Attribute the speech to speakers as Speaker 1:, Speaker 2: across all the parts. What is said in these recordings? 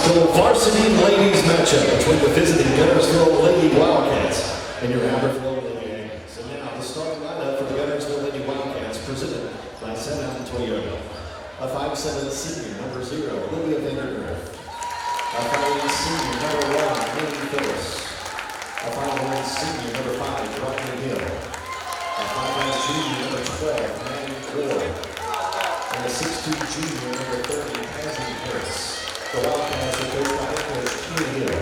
Speaker 1: Albertville varsity ladies matchup between the visiting Guntersville Lady Wildcats and your Albertville Lady Aggies. So now the starting lineup for the Guntersville Lady Wildcats presented by Seven Toyota. A 5'7" senior, number 0, Olivia Vandergriff. A 5'8" senior, number 1, Amy Phillips. A 5'1" senior, number 5, Rodney Hill. A 5'9" junior, number 12, Maddie Ward. And a 6'2" junior, number 30, Cassie Harris. The Wildcats are coached by head coach Amy Hill.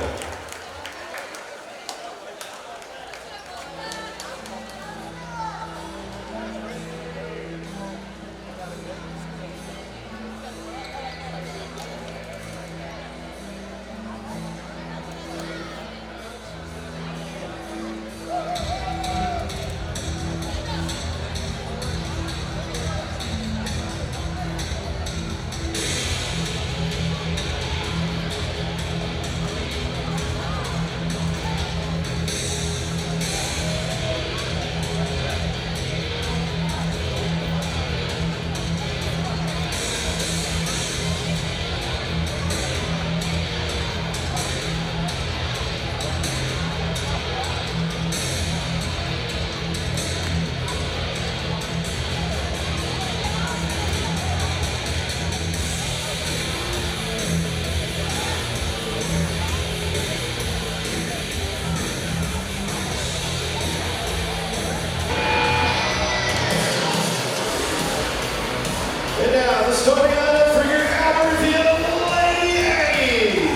Speaker 1: And now the starting lineup for your Albertville Lady Aggies.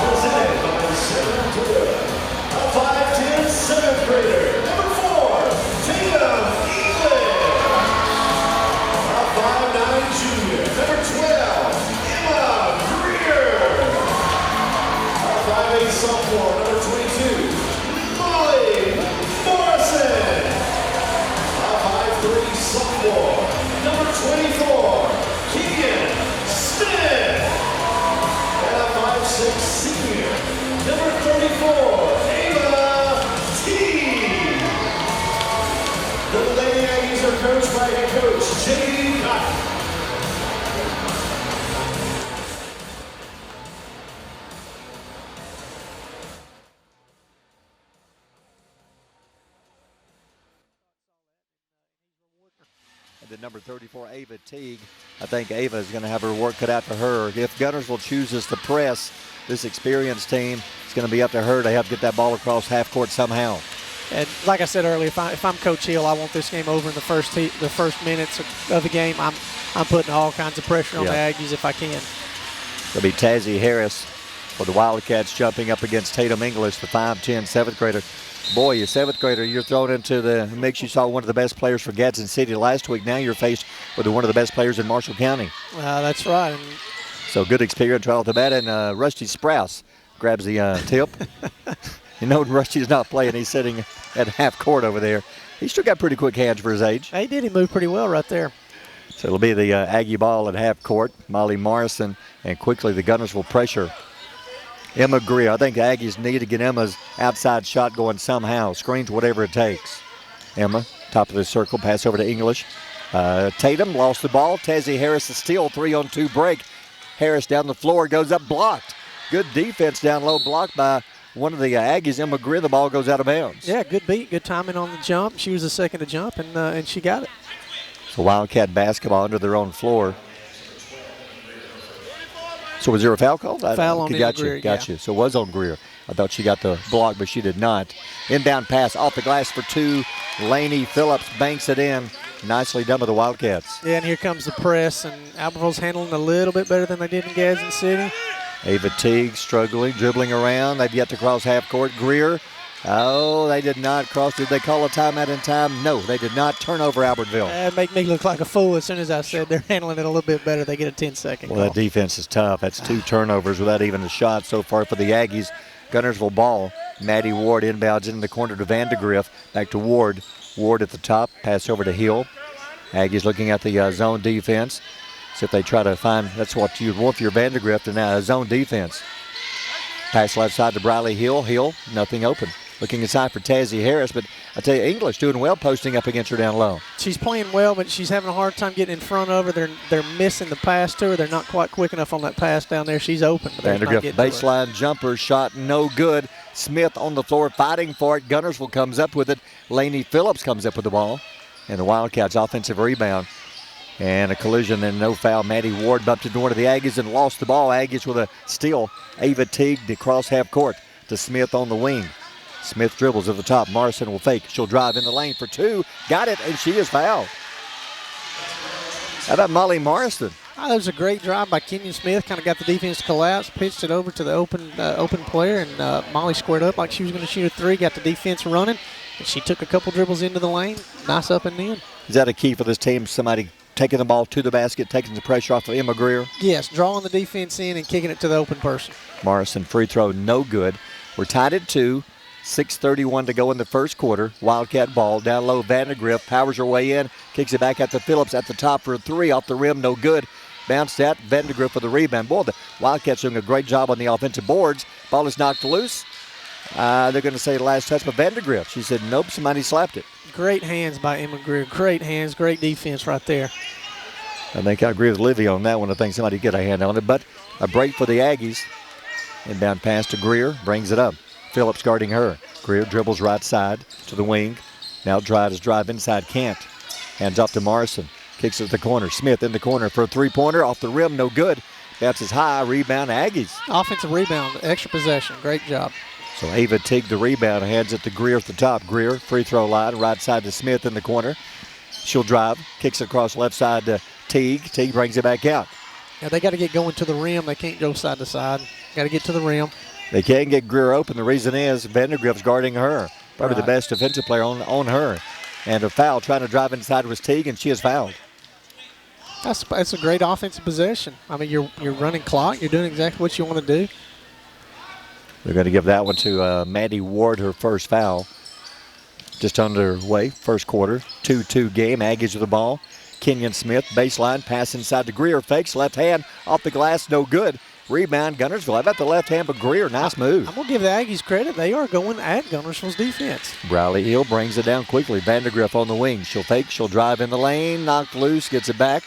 Speaker 1: Presented by Seven Toyota. A 5'10" 7th grader, number 4, Tatum English. A 5'9" junior, number 12, Emma Greer. A 5'8" sophomore, number 22, Molly Morrison. A 5'3" sophomore, number 24, Keegan Smith. And a 5'6" senior, number 34, Ava T. The Lady Aggies are coached by head coach J.D. Cotton.
Speaker 2: The number 34, Ava Teague. I think Ava is going to have her work cut out for her. If Guntersville chooses to press this experienced team, it's going to be up to her to help get that ball across half court somehow.
Speaker 3: And like I said earlier, if I'm Coach Hill, I want this game over in the first minutes of the game. I'm putting all kinds of pressure on the Aggies if I can.
Speaker 2: It'll be Tazzy Harris for the Wildcats jumping up against Tatum English, the 5'10" 7th grader. Boy, you 7th grader, you're thrown into the mix. You saw one of the best players for Gadsden City last week. Now you're faced with one of the best players in Marshall County.
Speaker 3: That's right.
Speaker 2: So good experience right off the bat. And Rusty Sprouse grabs the tip. You know, Rusty's not playing. He's sitting at half court over there. He's still got pretty quick hands for his age.
Speaker 3: He did. He moved pretty well right there.
Speaker 2: So it'll be the Aggie ball at half court. Molly Morrison, and quickly the Guntersville pressure. Emma Greer. I think the Aggies need to get Emma's outside shot going somehow. Screens, whatever it takes. Emma, top of the circle, pass over to English. Tatum lost the ball. Tazzy Harris is still 3-on-2 break. Harris down the floor, goes up, blocked. Good defense down low, blocked by one of the Aggies. Emma Greer, the ball goes out of bounds.
Speaker 3: Yeah, good beat, good timing on the jump. She was the second to jump, and she got it.
Speaker 2: So Wildcat basketball under their own floor. So was there a foul call?
Speaker 3: Foul on Emma Greer,
Speaker 2: Got you. So it was on Greer. I thought she got the block, but she did not. Inbound pass off the glass for 2. Laney Phillips banks it in. Nicely done by the Wildcats.
Speaker 3: Yeah, and here comes the press, and Albertville's handling a little bit better than they did in Gadsden City.
Speaker 2: Ava Teague struggling, dribbling around. They've yet to cross half court. Greer. Oh, they did not cross. Did they call a timeout in time? No, they did not. Turn over Albertville.
Speaker 3: It make me look like a fool as soon as I said they're handling it a little bit better. They get a 10-second
Speaker 2: call.
Speaker 3: Well,
Speaker 2: that defense is tough. That's 2 turnovers without even a shot so far for the Aggies. Guntersville ball. Maddie Ward inbounds in the corner to Vandergriff. Back to Ward. Ward at the top. Pass over to Hill. Aggies looking at the zone defense. See if they try to find, that's what you'd want for your Vandergriff, and now zone defense. Pass left side to Briley Hill. Hill, nothing open. Looking inside for Tazzy Harris, but I tell you, English doing well posting up against her down low.
Speaker 3: she's playing well, but she's having a hard time getting in front of her. They're missing the pass to her. They're not quite quick enough on that pass down there. She's open.
Speaker 2: Vandergrift baseline jumper shot, no good. Smith on the floor fighting for it. Guntersville comes up with it. Laney Phillips comes up with the ball. And the Wildcats offensive rebound. And a collision and no foul. Maddie Ward bumped into one of the Aggies and lost the ball. Aggies with a steal. Ava Teague across half court to Smith on the wing. Smith dribbles at the top. Morrison will fake. She'll drive in the lane for two. Got it, and she is fouled. How about Molly Morrison?
Speaker 3: Oh, that was a great drive by Kenyon Smith. Kind of got the defense to collapse, pitched it over to the open player, and Molly squared up like she was going to shoot a three. Got the defense running, and she took a couple dribbles into the lane. Nice up and in.
Speaker 2: Is that a key for this team? Somebody taking the ball to the basket, taking the pressure off of Emma Greer?
Speaker 3: Yes, drawing the defense in and kicking it to the open person.
Speaker 2: Morrison free throw, no good. We're tied at 2. 6:31 to go in the first quarter. Wildcat ball down low. Vandergrift powers her way in, kicks it back out to Phillips at the top for a three off the rim, no good. Bounced out. Vandergrift for the rebound. Boy, the Wildcats doing a great job on the offensive boards. Ball is knocked loose. They're going to say the last touch by Vandergrift. She said, nope, somebody slapped it.
Speaker 3: Great hands by Emma Greer. Great hands, great defense right there.
Speaker 2: I think I agree with Livy on that one. I think somebody get a hand on it, but a break for the Aggies. Inbound pass to Greer, brings it up. Phillips guarding her. Greer dribbles right side to the wing. Now tries to drive inside, can't. Hands off to Morrison. Kicks it to the corner. Smith in the corner for a three-pointer. Off the rim, no good. Bounces high, rebound, Aggies.
Speaker 3: Offensive rebound, extra possession. Great job.
Speaker 2: So Ava Teague the rebound, hands it to Greer at the top. Greer, free throw line, right side to Smith in the corner. She'll drive, kicks it across left side to Teague. Teague brings it back out.
Speaker 3: Now they got to get going to the rim. They can't go side to side. Got to get to the rim.
Speaker 2: They can't get Greer open. The reason is Vandergrift's guarding her. Probably the best defensive player on her. And a foul trying to drive inside was Teague, and she is fouled.
Speaker 3: That's a great offensive possession. I mean, you're running clock. You're doing exactly what you want to do.
Speaker 2: They're going to give that one to Maddie Ward, her first foul. Just underway, first quarter, 2-2 game. Aggies with the ball. Kenyon Smith, baseline, pass inside to Greer. Fakes, left hand, off the glass, no good. Rebound, Guntersville. How about the left hand, but Greer, nice move.
Speaker 3: I'm going to give the Aggies credit. They are going at Guntersville's defense.
Speaker 2: Briley Hill brings it down quickly. Vandergrift on the wing. She'll fake, she'll drive in the lane, knocked loose, gets it back.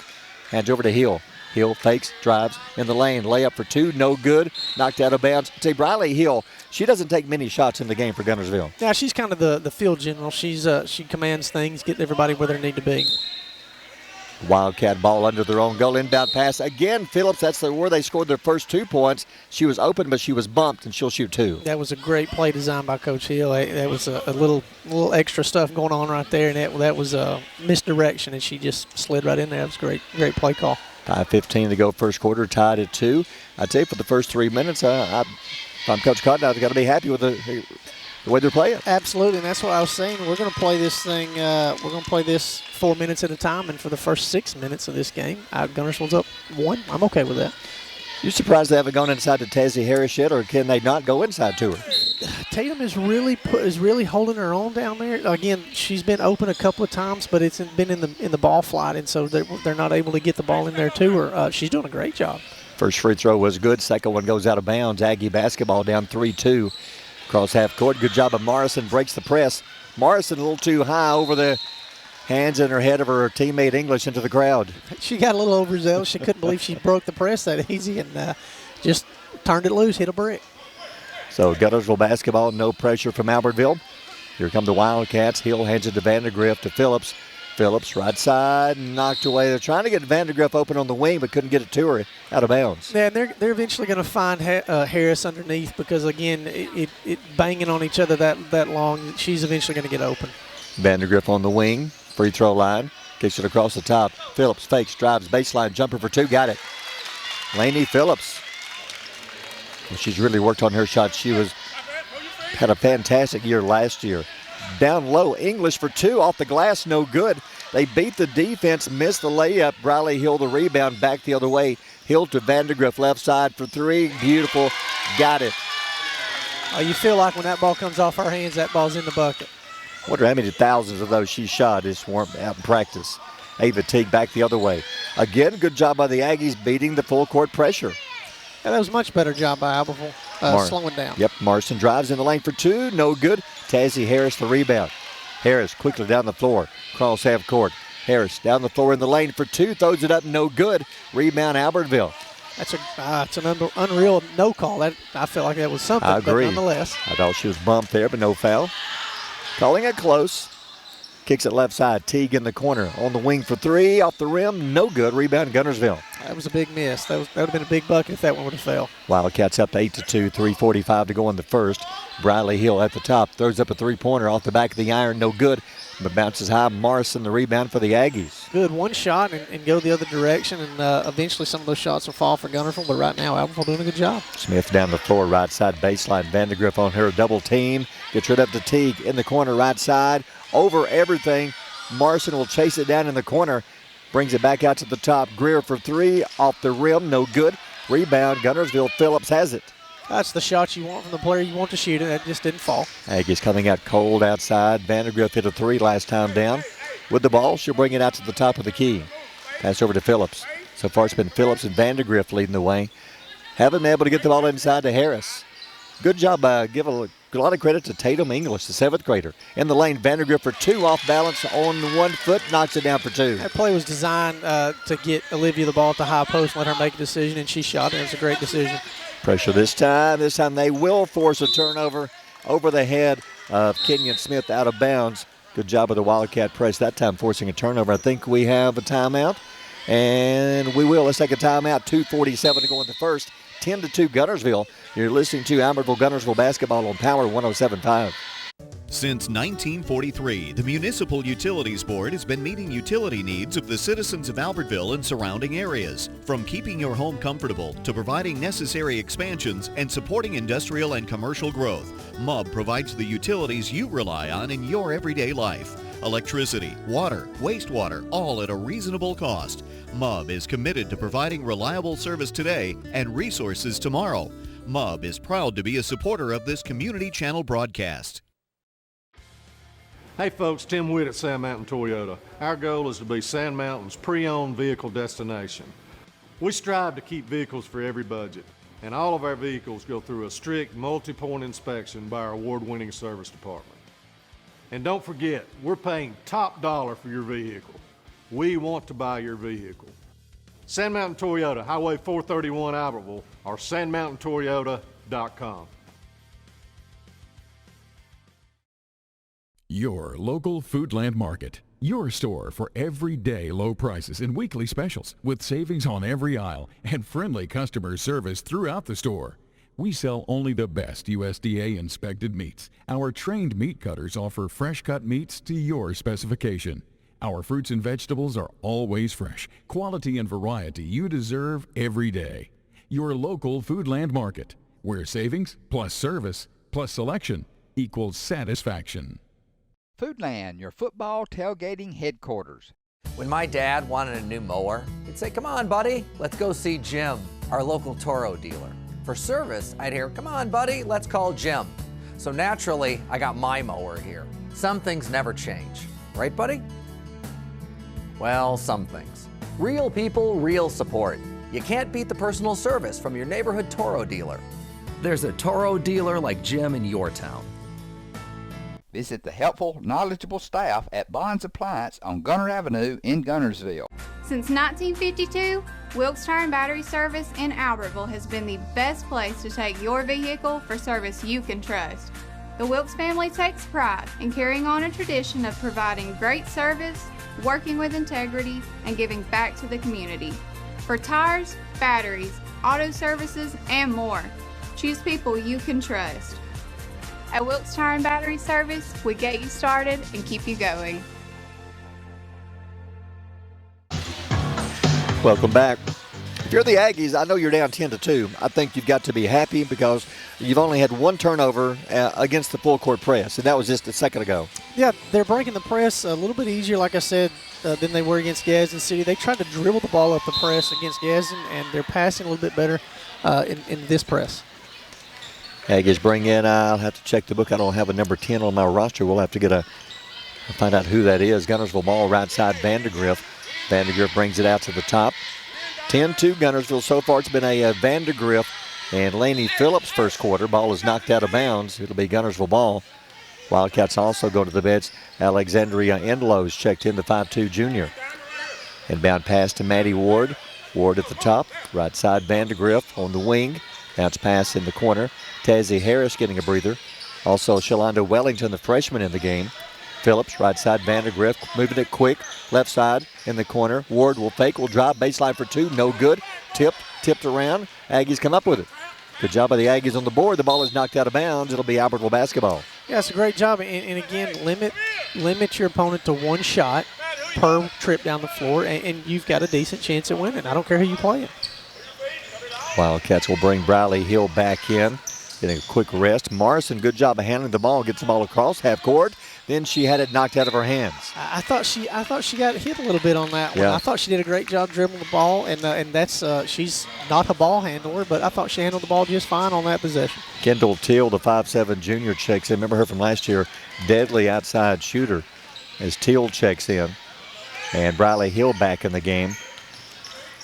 Speaker 2: Hands over to Hill. Hill fakes, drives in the lane. Layup for two, no good. Knocked out of bounds. See, Briley Hill, she doesn't take many shots in the game for Guntersville.
Speaker 3: Yeah, she's kind of the field general. She commands things, get everybody where they need to be.
Speaker 2: Wildcat ball under their own goal. Inbound pass. Again, Phillips, that's where they scored their first 2 points. She was open, but she was bumped, and she'll shoot two.
Speaker 3: That was a great play design by Coach Hill. That was a little extra stuff going on right there, and that was a misdirection, and she just slid right in there. It was a great play call.
Speaker 2: 5:15 to go first quarter, tied at 2. I tell you, for the first 3 minutes, if I'm Coach Cotton, I've got to be happy with the way they're playing.
Speaker 3: Absolutely, and that's what I was saying. We're going to play this thing. We're going to play this 4 minutes at a time, and for the first 6 minutes of this game, Guntersville's up 1. I'm okay with that.
Speaker 2: You surprised they haven't gone inside to Tazzy Harris yet, or can they not go inside to her?
Speaker 3: Tatum is really holding her own down there. Again, she's been open a couple of times, but it's been in the ball flight, and so they're not able to get the ball in there to her. She's doing a great job.
Speaker 2: First free throw was good. Second one goes out of bounds. Aggie basketball down 3-2. Across half court. Good job of Morrison. Breaks the press. Morrison a little too high over the hands in her head of her teammate English into the crowd.
Speaker 3: She got a little overzealous. She couldn't believe she broke the press that easy and just turned it loose, hit a brick.
Speaker 2: So Guntersville basketball, no pressure from Albertville. Here come the Wildcats. Hill hands it to Vandergrift to Phillips. Phillips right side, knocked away. They're trying to get Vandergrift open on the wing, but couldn't get it to her out of bounds.
Speaker 3: Yeah, and they're eventually going to find Harris underneath because, again, it banging on each other that long, she's eventually going to get open.
Speaker 2: Vandergrift on the wing, free throw line, kicks it across the top. Phillips fakes, drives, baseline, jumper for two, got it. Laney Phillips. Well, she's really worked on her shot. She had a fantastic year last year. Down low, English for two, off the glass, no good. They beat the defense, missed the layup. Briley Hill the rebound, back the other way. Hill to Vandergrift, left side for three, beautiful, got it.
Speaker 3: You feel like when that ball comes off her hands, that ball's in the bucket.
Speaker 2: Wonder how many thousands of those she shot this warm out in practice. Ava Teague back the other way. Again, good job by the Aggies beating the full court pressure.
Speaker 3: Yeah, that was a much better job by Albertville, slowing down.
Speaker 2: Yep, Morrison drives in the lane for two, no good. Tazzy Harris the rebound. Harris quickly down the floor, cross half court. Harris down the floor in the lane for two, throws it up, no good. Rebound, Albertville.
Speaker 3: It's an unreal no call. I felt like that was something,
Speaker 2: I agree.
Speaker 3: but nonetheless.
Speaker 2: I thought she was bumped there, but no foul. Calling it close. Kicks it left side. Teague in the corner. On the wing for three. Off the rim. No good. Rebound, Guntersville.
Speaker 3: That was a big miss. That would have been a big bucket if that one would have fell.
Speaker 2: Wildcats up to 8-2. 3:45 to go in the first. Briley Hill at the top. Throws up a three-pointer off the back of the iron. No good. But bounces high. Morrison the rebound for the Aggies.
Speaker 3: Good. One shot and go the other direction. And eventually some of those shots will fall for Guntersville. But right now, Albertville doing a good job.
Speaker 2: Smith down the floor. Right side baseline. Vandegrift on her double team. Gets rid of to Teague in the corner right side. Over everything. Morrison will chase it down in the corner. Brings it back out to the top. Greer for three. Off the rim. No good. Rebound. Guntersville. Phillips has it.
Speaker 3: That's the shot you want from the player you want to shoot it. That just didn't fall.
Speaker 2: Aggies coming out cold outside. Vandegrift hit a three last time down. With the ball, she'll bring it out to the top of the key. Pass over to Phillips. So far it's been Phillips and Vandegrift leading the way. Haven't been able to get the ball inside to Harris. Good job by giving a lot of credit to Tatum English, the seventh grader. In the lane, Vandegrift for two, off balance on 1 foot, knocks it down for two.
Speaker 3: That play was designed to get Olivia the ball at the high post, let her make a decision, and she shot it. It was a great decision.
Speaker 2: Pressure this time. This time they will force a turnover over the head of Kenyon Smith out of bounds. Good job of the Wildcat press that time, forcing a turnover. I think we have a timeout, and we will. Let's take a timeout. 2:47 to go in the first. 10-2 Guntersville. You're listening to Albertville Guntersville basketball on Power 107.5.
Speaker 4: Since 1943, the Municipal Utilities Board has been meeting utility needs of the citizens of Albertville and surrounding areas. From keeping your home comfortable to providing necessary expansions and supporting industrial and commercial growth, MUB provides the utilities you rely on in your everyday life. Electricity, water, wastewater, all at a reasonable cost. MUB is committed to providing reliable service today and resources tomorrow. MUB is proud to be a supporter of this community channel broadcast.
Speaker 5: Hey folks, Tim Witt at Sand Mountain Toyota. Our goal is to be Sand Mountain's pre-owned vehicle destination. We strive to keep vehicles for every budget, and all of our vehicles go through a strict multi-point inspection by our award-winning service department. And don't forget, we're paying top dollar for your vehicle. We want to buy your vehicle. Sand Mountain Toyota, Highway 431 Albertville, or sandmountaintoyota.com.
Speaker 6: Your local Foodland Market. Your store for everyday low prices and weekly specials with savings on every aisle and friendly customer service throughout the store. We sell only the best USDA inspected meats. Our trained meat cutters offer fresh cut meats to your specification. Our fruits and vegetables are always fresh. Quality and variety you deserve every day. Your local Foodland Market, where savings plus service plus selection equals satisfaction.
Speaker 7: Foodland, your football tailgating headquarters.
Speaker 8: When my dad wanted a new mower, he'd say, "Come on, buddy, let's go see Jim, our local Toro dealer." For service, I'd hear, "Come on, buddy, let's call Jim." So naturally, I got my mower here. Some things never change. Right, buddy? Well, some things. Real people, real support. You can't beat the personal service from your neighborhood Toro dealer. There's a Toro dealer like Jim in your town.
Speaker 7: Visit the helpful, knowledgeable staff at Bonds Appliance on Gunner Avenue in Guntersville.
Speaker 9: Since 1952, Wilkes Tire and Battery Service in Albertville has been the best place to take your vehicle for service you can trust. The Wilkes family takes pride in carrying on a tradition of providing great service, working with integrity, and giving back to the community. For tires, batteries, auto services, and more, choose people you can trust. At Wilkes Tire and Battery Service, we get you started and keep you going.
Speaker 2: Welcome back. If you're the Aggies, I know you're down 10-2. I think you've got to be happy because you've only had one turnover against the full court press, and that was just a second ago.
Speaker 3: Yeah, they're breaking the press a little bit easier, like I said, than they were against Gadsden City. They tried to dribble the ball up the press against Gadsden, and they're passing a little bit better in this press.
Speaker 2: Aggies bring in, I'll have to check the book. I don't have a number 10 on my roster. We'll have to find out who that is. Guntersville ball right side, Vandegrift. Vandegrift brings it out to the top. 10-2 Guntersville. So far it's been a Vandegrift and Laney Phillips first quarter. Ball is knocked out of bounds. It'll be Guntersville ball. Wildcats also go to the bench. Alexandria Enlows checked in, the 5'2 junior. Inbound pass to Maddie Ward. Ward at the top. Right side, Vandergriff on the wing. Bounce pass in the corner. Tazzy Harris getting a breather. Also, Shalonda Wellington, the freshman in the game. Phillips, right side, Vandergriff, moving it quick. Left side in the corner. Ward will fake, will drive, baseline for two, no good. Tipped around. Aggies come up with it. Good job by the Aggies on the board. The ball is knocked out of bounds. It'll be Albertville basketball.
Speaker 3: Yeah, it's a great job. And again, limit your opponent to one shot per trip down the floor, and you've got a decent chance at winning. I don't care who you play.
Speaker 2: Wildcats will bring Briley Hill back in. Getting a quick rest. Morrison, good job of handling the ball. Gets the ball across half court. Then she had it knocked out of her hands.
Speaker 3: I thought she got hit a little bit on that one.
Speaker 2: Yeah.
Speaker 3: I thought she did a great job dribbling the ball, and that's she's not a ball handler, but I thought she handled the ball just fine on that possession.
Speaker 2: Kendall Teal, the 5'7 junior, checks in. Remember her from last year. Deadly outside shooter as Teal checks in. And Briley Hill back in the game.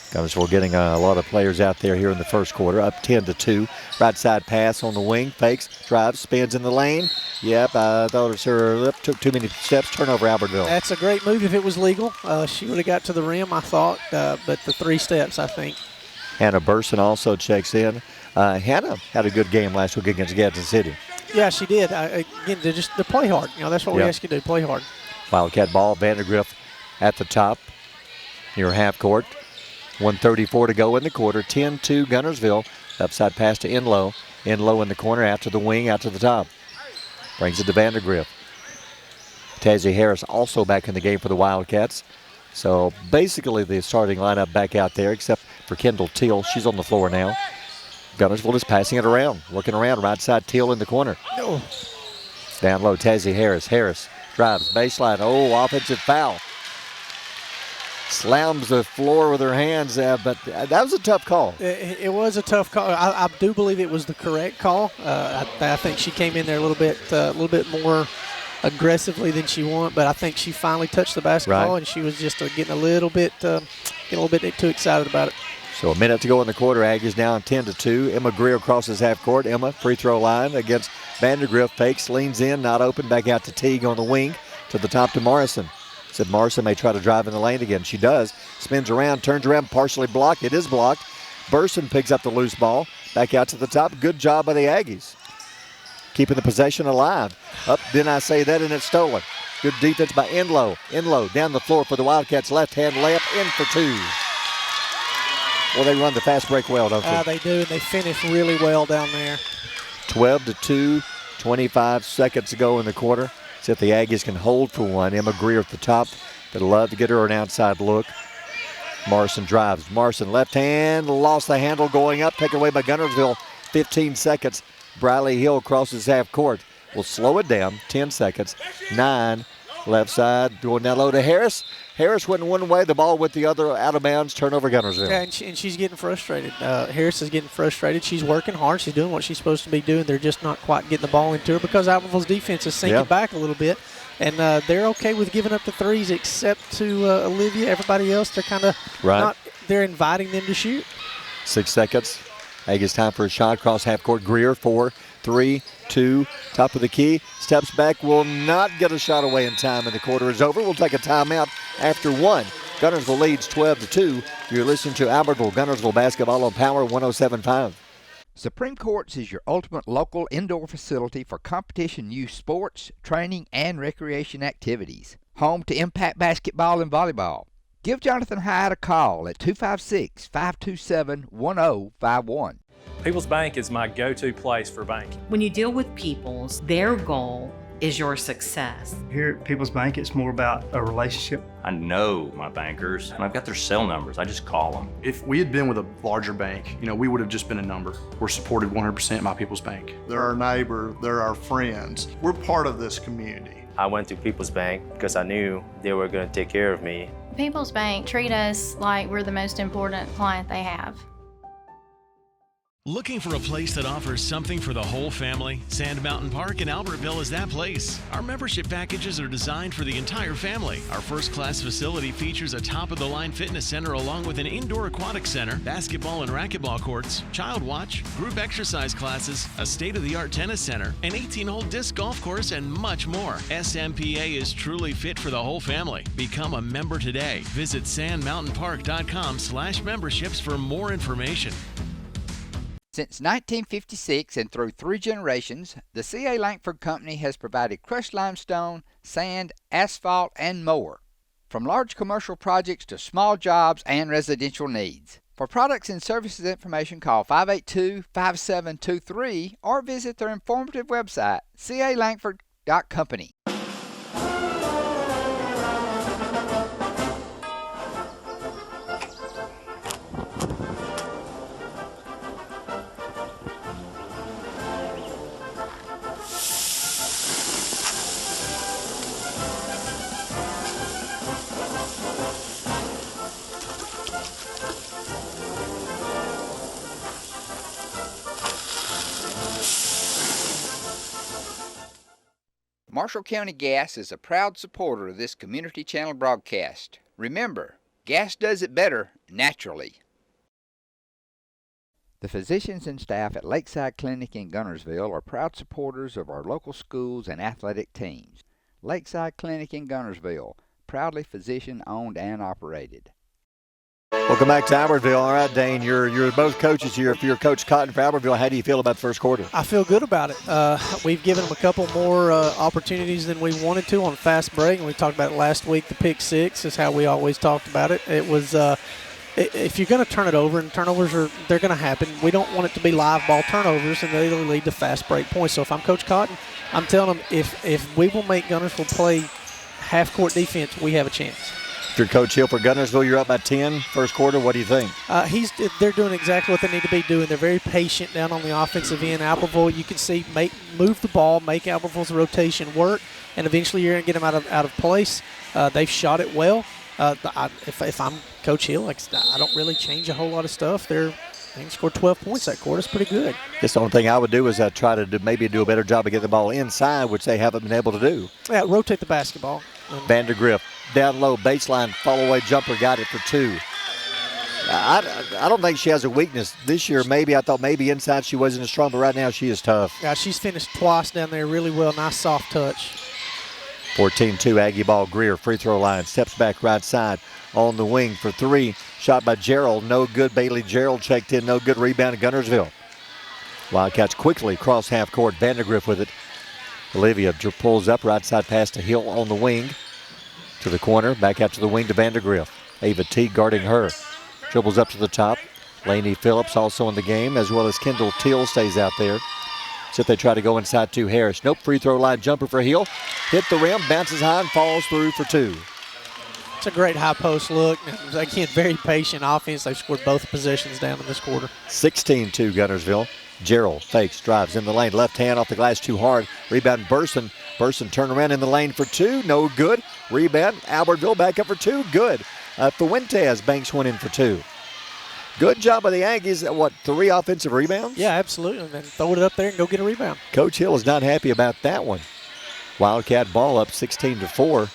Speaker 2: Guntersville getting a lot of players out there here in the first quarter, up 10-2. Right side pass on the wing, fakes, drives, spins in the lane. Yep, I thought it was her lip, took too many steps, turnover Albertville.
Speaker 3: That's a great move if it was legal. She would have got to the rim, I thought, but the 3 steps, I think.
Speaker 2: Hannah Burson also checks in. Hannah had a good game last week against Gadsden City.
Speaker 3: Yeah, she did. Again, they play hard. That's what we ask you to do, play hard.
Speaker 2: Wildcat ball, Vandergriff at the top near half court. 1:34 to go in the quarter. 10-2 Guntersville. Upside pass to Enlow. Enlow in the corner, out to the wing, out to the top. Brings it to Vandergriff. Tazzy Harris also back in the game for the Wildcats. So basically the starting lineup back out there except for Kendall Teal. She's on the floor now. Guntersville is passing it around. Looking around, right side Teal in the corner.
Speaker 3: No.
Speaker 2: Down low, Tazzy Harris. Harris drives, baseline. Oh, offensive foul. Slams the floor with her hands, but that was a tough call.
Speaker 3: It was a tough call. I do believe it was the correct call. I think she came in there a little bit more aggressively than she wanted, but I think she finally touched the basketball, and she was just getting a little bit too excited about it.
Speaker 2: So a minute to go in the quarter. Aggies down 10-2. Emma Greer crosses half court. Emma, free throw line against Vandergriff. Fakes, leans in, not open. Back out to Teague on the wing. To the top to Morrison. Said Morrison may try to drive in the lane again. She does. Spins around, turns around, partially blocked. It is blocked. Burson picks up the loose ball. Back out to the top. Good job by the Aggies. Keeping the possession alive. Up, didn't I say that, and it's stolen. Good defense by Enlow. Enlow down the floor for the Wildcats. Left-hand layup in for two. Well, they run the fast break well, don't they?
Speaker 3: They do, and they finish really well down there.
Speaker 2: 12-2, 25 seconds to go in the quarter. See if the Aggies can hold for one. Emma Greer at the top. They'd love to get her an outside look. Morrison drives. Morrison left hand, lost the handle going up. Taken away by Guntersville. 15 seconds. Briley Hill crosses half court. We'll slow it down. 10 seconds. 9. Left side. Going down low to Harris. Harris went one way. The ball went the other. Out of bounds. Turnover Guntersville.
Speaker 3: Yeah, and she's getting frustrated. Harris is getting frustrated. She's working hard. She's doing what she's supposed to be doing. They're just not quite getting the ball into her because Albertville's defense is sinking back a little bit. And they're okay with giving up the threes except to Olivia. Everybody else, they're kind of not. They're inviting them to shoot.
Speaker 2: 6 seconds. Aggies time for a shot. Cross half court. Greer, 4, 3, 2. Top of the key. Steps back. Will not get a shot away in time. And the quarter is over. We'll take a timeout after 1. Guntersville leads 12-2. You're listening to Albertville Guntersville basketball on Power 107.5.
Speaker 7: Supreme Courts is your ultimate local indoor facility for competition youth sports, training, and recreation activities. Home to Impact Basketball and Volleyball. Give Jonathan Hyde a call at 256-527-1051.
Speaker 10: People's Bank is my go-to place for banking.
Speaker 11: When you deal with People's, their goal is your success.
Speaker 12: Here at People's Bank, it's more about a relationship.
Speaker 13: I know my bankers, and I've got their cell numbers. I just call them.
Speaker 14: If we had been with a larger bank, we would have just been a number. We're supported 100% by People's Bank.
Speaker 15: They're our neighbor, they're our friends. We're part of this community.
Speaker 16: I went to People's Bank because I knew they were going to take care of me.
Speaker 17: People's Bank treat us like we're the most important client they have. Looking for a place that offers something for the whole family? Sand Mountain Park in Albertville is that place. Our membership packages are designed for the entire family. Our first-class facility features a top-of-the-line fitness center along with an indoor aquatic center, basketball and racquetball courts, child watch, group exercise classes, a state-of-the-art tennis center, an 18-hole disc golf course, and much more. SMPA is truly fit for the whole family. Become a member today. Visit sandmountainpark.com/memberships for more information.
Speaker 7: Since 1956 and through 3 generations, the C.A. Langford Company has provided crushed limestone, sand, asphalt, and more. From large commercial projects to small jobs and residential needs. For products and services information, call 582-5723 or visit their informative website, calangford.company. Marshall County Gas is a proud supporter of this community channel broadcast. Remember, gas does it better naturally. The physicians and staff at Lakeside Clinic in Guntersville are proud supporters of our local schools and athletic teams. Lakeside Clinic in Guntersville, proudly physician-owned and operated.
Speaker 2: Welcome back to Albertville. All right, Dane, you're both coaches here. If you're Coach Cotton for Albertville, how do you feel about the first quarter?
Speaker 3: I feel good about it. We've given them a couple more opportunities than we wanted to on fast break, and we talked about it last week. The pick six is how we always talked about it. It was if you're going to turn it over, and turnovers they're going to happen. We don't want it to be live ball turnovers, and they lead to fast break points. So if I'm Coach Cotton, I'm telling them if we will make Guntersville play half court defense, we have a chance.
Speaker 2: If you're Coach Hill for Guntersville, you're up by 10 first quarter. What do you think?
Speaker 3: They're doing exactly what they need to be doing. They're very patient down on the offensive end. Albertville, you can see, move the ball, make Albertville's rotation work, and eventually you're going to get them out of place. They've shot it well. If I'm Coach Hill, I don't really change a whole lot of stuff. They scored 12 points that quarter. It's pretty good.
Speaker 2: Guess the only thing I would do is try to maybe do a better job of getting the ball inside, which they haven't been able to do.
Speaker 3: Yeah, rotate the basketball.
Speaker 2: Vandergrift, down low, baseline, follow-away jumper, got it for 2. I don't think she has a weakness. This year, I thought maybe inside she wasn't as strong, but right now she is tough.
Speaker 3: Yeah, she's finished twice down there really well. Nice soft touch.
Speaker 2: 14-2 Aggie ball. Greer, free throw line, steps back right side on the wing for 3. Shot by Gerald, no good. Bailey Gerald checked in, no good. Rebound to Guntersville. Wildcats quickly cross half court. Vandergrift with it. Olivia pulls up right side pass to Hill on the wing. To the corner, back out to the wing to Vandergrift. Ava Teague guarding her. Dribbles up to the top. Lainey Phillips also in the game, as well as Kendall Teal stays out there. So if they try to go inside to Harris. Nope, free throw line jumper for Hill. Hit the rim, bounces high and falls through for 2.
Speaker 3: It's a great high post look. Again, very patient offense. They've scored both possessions down in this quarter.
Speaker 2: 16-2 Guntersville. Gerald fakes, drives in the lane. Left hand off the glass too hard. Rebound Burson. Burson turn around in the lane for 2. No good. Rebound. Albertville back up for 2. Good. Fuentes banks one in for 2. Good job by the Aggies. 3 offensive rebounds?
Speaker 3: Yeah, absolutely. And then throw it up there and go get a rebound.
Speaker 2: Coach Hill is not happy about that one. Wildcat ball up 16-4.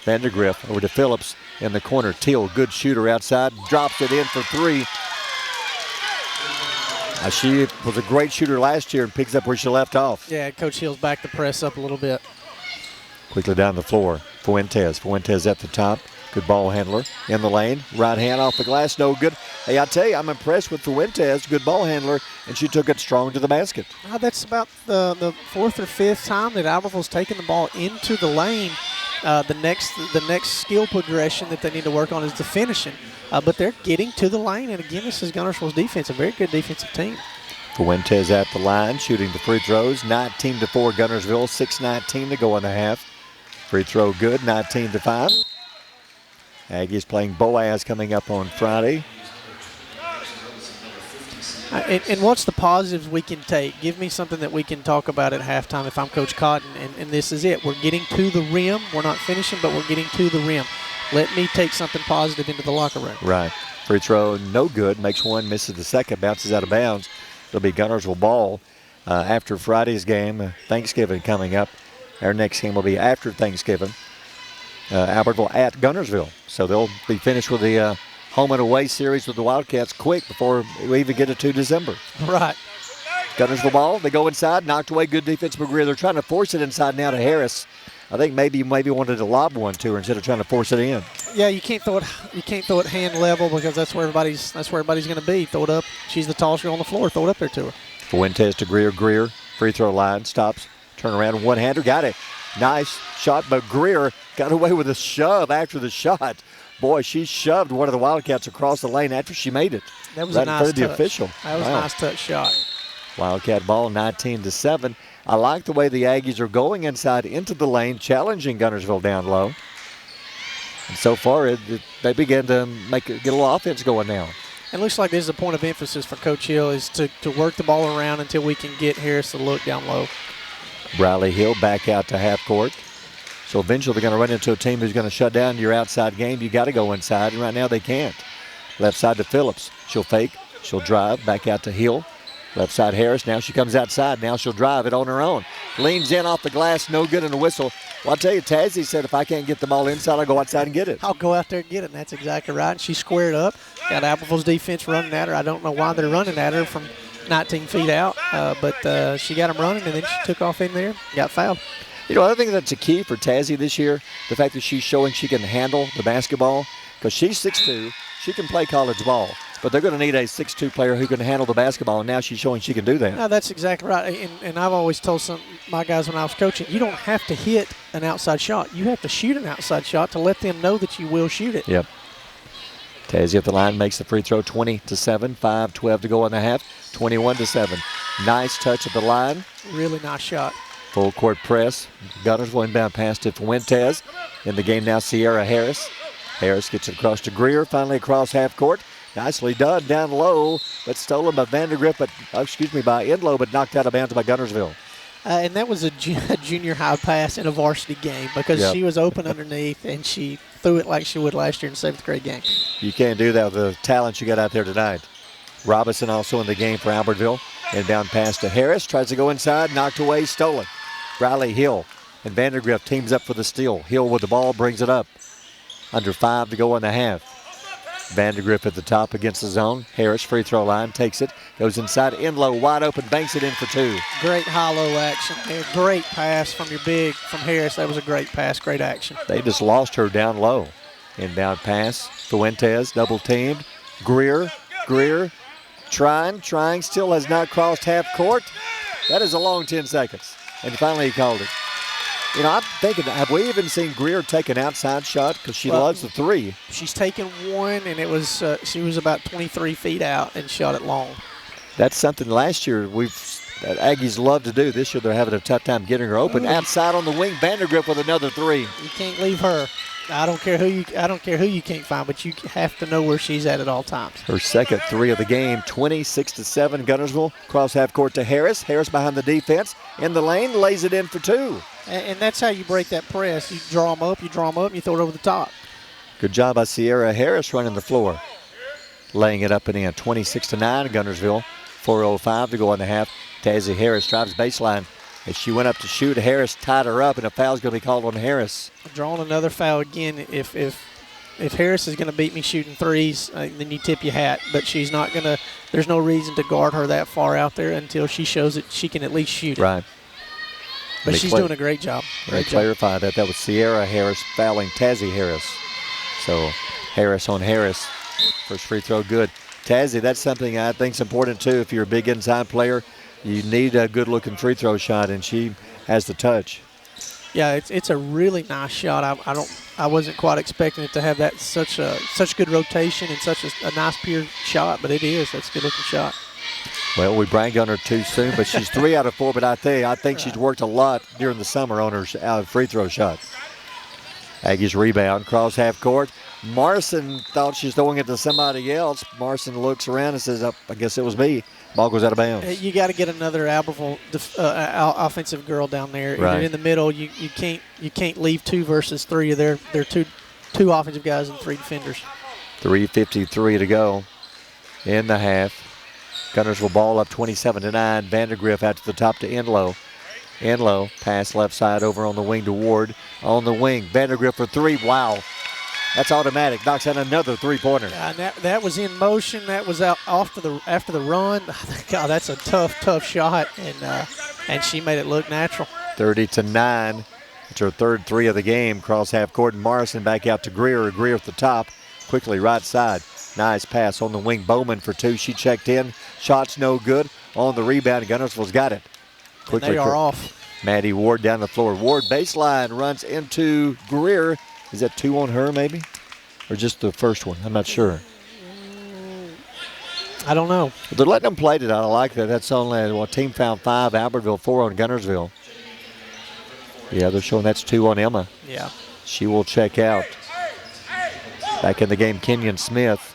Speaker 2: Vandergrift over to Phillips in the corner. Teal, good shooter outside. Drops it in for 3. She was a great shooter last year and picks up where she left off.
Speaker 3: Yeah, Coach Hill's back the press up a little bit.
Speaker 2: Quickly down the floor. Fuentes at the top. Good ball handler in the lane. Right hand off the glass, no good. Hey, I tell you, I'm impressed with Fuentes. Good ball handler, and she took it strong to the basket.
Speaker 3: That's about the 4th or 5th time that Albertville's taken the ball into the lane. The next skill progression that they need to work on is the finishing. But they're getting to the lane, and again, this is Guntersville's defense, a very good defensive team.
Speaker 2: Fuentes at the line, shooting the free throws. 19-4 Guntersville, 6:19 to go in the half. Free throw good, 19-5. Aggies playing Boaz coming up on Friday.
Speaker 3: And what's the positives we can take? Give me something that we can talk about at halftime if I'm Coach Cotton, and this is it. We're getting to the rim. We're not finishing, but we're getting to the rim. Let me take something positive into the locker room.
Speaker 2: Right. Free throw, no good. Makes one, misses the second, bounces out of bounds. It'll be Guntersville ball after Friday's game. Thanksgiving coming up. Our next game will be after Thanksgiving. Albertville at Guntersville. So they'll be finished with the home and away series with the Wildcats quick before we even get to December.
Speaker 3: Right.
Speaker 2: Guntersville ball. They go inside. Knocked away. Good defense, McGreer. They're trying to force it inside now to Harris. I think maybe wanted to lob one to her instead of trying to force it in.
Speaker 3: Yeah, you can't throw it. You can't throw it hand level because that's where everybody's going to be. Throw it up. She's the tallest girl on the floor. Throw it up there to her.
Speaker 2: Fuentes to Greer. Greer free throw line stops. Turn around. One hander. Got it. Nice shot, but Greer got away with a shove after the shot. Boy, she shoved one of the Wildcats across the lane after she made it.
Speaker 3: That was
Speaker 2: right
Speaker 3: a nice
Speaker 2: in front of the
Speaker 3: touch.
Speaker 2: official.
Speaker 3: That was a nice touch shot.
Speaker 2: Wildcat ball 19-7. I like the way the Aggies are going inside into the lane, challenging Guntersville down low. And so far, they begin to get a little offense going now.
Speaker 3: It looks like this is a point of emphasis for Coach Hill is to work the ball around until we can get Harris to look down low.
Speaker 2: Riley Hill back out to half court. So eventually they're going to run into a team who's going to shut down your outside game. You got to go inside, and right now they can't. Left side to Phillips. She'll fake. She'll drive. Back out to Hill. Left side Harris. Now she comes outside. Now she'll drive it on her own. Leans in off the glass. No good in the whistle. Well, I'll tell you, Tazzy said if I can't get the ball inside, I'll go outside and get it.
Speaker 3: I'll go out there and get it, and that's exactly right. And she squared up. Got Albertville's defense running at her. I don't know why they're running at her from 19 feet out, but she got them running, and then she took off in there, got fouled.
Speaker 2: You know, I think that's a key for Tazzy this year, the fact that she's showing she can handle the basketball, because she's 6'2", she can play college ball, but they're going to need a 6'2" player who can handle the basketball, and now she's showing she can do that.
Speaker 3: No, that's exactly right, and I've always told my guys when I was coaching, you don't have to hit an outside shot. You have to shoot an outside shot to let them know that you will shoot it.
Speaker 2: Yep. Tazzy at the line makes the free throw, 20-7, 5:12 to go in the half, 21-7. Nice touch at the line.
Speaker 3: Really nice shot.
Speaker 2: Full court press. Guntersville inbound pass to Fuentes. In the game now, Sierra Harris. Harris gets it across to Greer, finally across half court. Nicely done down low, but stolen by Vandergrift, by Enlow, but knocked out of bounds by Guntersville.
Speaker 3: And that was a junior high pass in a varsity game because she was open underneath and she threw it like she would last year in the 7th grade game.
Speaker 2: You can't do that with the talent you got out there tonight. Robinson also in the game for Albertville. Inbound pass to Harris, tries to go inside, knocked away, stolen. Riley Hill and Vandergrift teams up for the steal. Hill with the ball, brings it up. Under 5 to go in the half. Vandergrift at the top against the zone. Harris free throw line, takes it, goes inside, Enlow, wide open, banks it in for 2.
Speaker 3: Great high-low action there. Great pass from Harris. That was a great pass, great action.
Speaker 2: They just lost her down low. Inbound pass, Fuentes double teamed. Greer, trying, still has not crossed half court. That is a long 10 seconds. And finally he called it. You know, I'm thinking, have we even seen Greer take an outside shot? Because she loves the 3.
Speaker 3: She's taken one, and it was she was about 23 feet out and shot it long.
Speaker 2: That's something last year that Aggies love to do. This year they're having a tough time getting her open. Outside on the wing, Vandergrift with another 3.
Speaker 3: You can't leave her. I don't care who you can't find, but you have to know where she's at all times.
Speaker 2: Her second 3 of the game, 26-7 Guntersville. Cross half court to Harris. Harris behind the defense. In the lane, lays it in for 2.
Speaker 3: And that's how you break that press. You draw them up, and you throw it over the top.
Speaker 2: Good job by Sierra Harris running the floor. Laying it up and in, 26-9 Guntersville. 4:05 to go in the half. Tazzy Harris drives baseline. As she went up to shoot, Harris tied her up, and a foul's going to be called on Harris.
Speaker 3: Drawing another foul again. If Harris is going to beat me shooting threes, then you tip your hat. But she's not going to. There's no reason to guard her that far out there until she shows that she can at least shoot it.
Speaker 2: Right.
Speaker 3: But she's doing a great job.
Speaker 2: They clarified that was Sierra Harris fouling Tazzy Harris. So Harris on Harris. First free throw good. Tazzy, that's something I think is important too. If you're a big inside player, you need a good-looking free throw shot, and she has the touch.
Speaker 3: Yeah, it's a really nice shot. I wasn't quite expecting it to have that such good rotation and such a nice pure shot, but it is. That's a good-looking shot.
Speaker 2: Well, we brag on her too soon, but she's 3 out of 4. But I think she's worked a lot during the summer on her free throw shot. Aggies rebound, cross half court. Marson thought she's throwing it to somebody else. Marson looks around and says, I guess it was me. Ball goes out of bounds.
Speaker 3: You got to get another Albertville offensive girl down there.
Speaker 2: Right.
Speaker 3: In the middle, you can't leave 2 versus 3. They're two offensive guys and 3 defenders.
Speaker 2: 3:53 to go in the half. Guntersville ball up 27-9. Vandergriff out to the top to Enlow. Enlow pass left side over on the wing to Ward. On the wing, Vandergriff for three. Wow. That's automatic. Knocks out another three-pointer.
Speaker 3: That was in motion. That was out after the run. God, that's a tough shot, and she made it look natural.
Speaker 2: 30-9. It's her third three of the game. Cross half court, and Morrison back out to Greer. Greer at the top. Quickly right side. Nice pass on the wing. Bowman for two. She checked in. Shot's no good. On the rebound, Guntersville's got it.
Speaker 3: Quickly, they are off.
Speaker 2: Maddie Ward down the floor. Ward baseline runs into Greer. Is that two on her maybe? Or just the first one? I'm not sure.
Speaker 3: I don't know.
Speaker 2: They're letting them play tonight. I like that. That's only team found 5. Albertville 4 on Guntersville. Yeah, they're showing that's 2 on Emma.
Speaker 3: Yeah.
Speaker 2: She will check out. Back in the game, Kenyon Smith.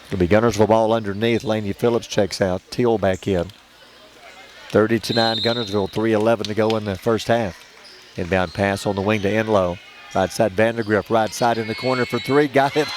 Speaker 2: It'll be Guntersville ball underneath. Laney Phillips checks out. Teal back in. 30-9 Guntersville. 3:11 to go in the first half. Inbound pass on the wing to Enlow. Right side Vandergriff. Right side in the corner for three. Got it.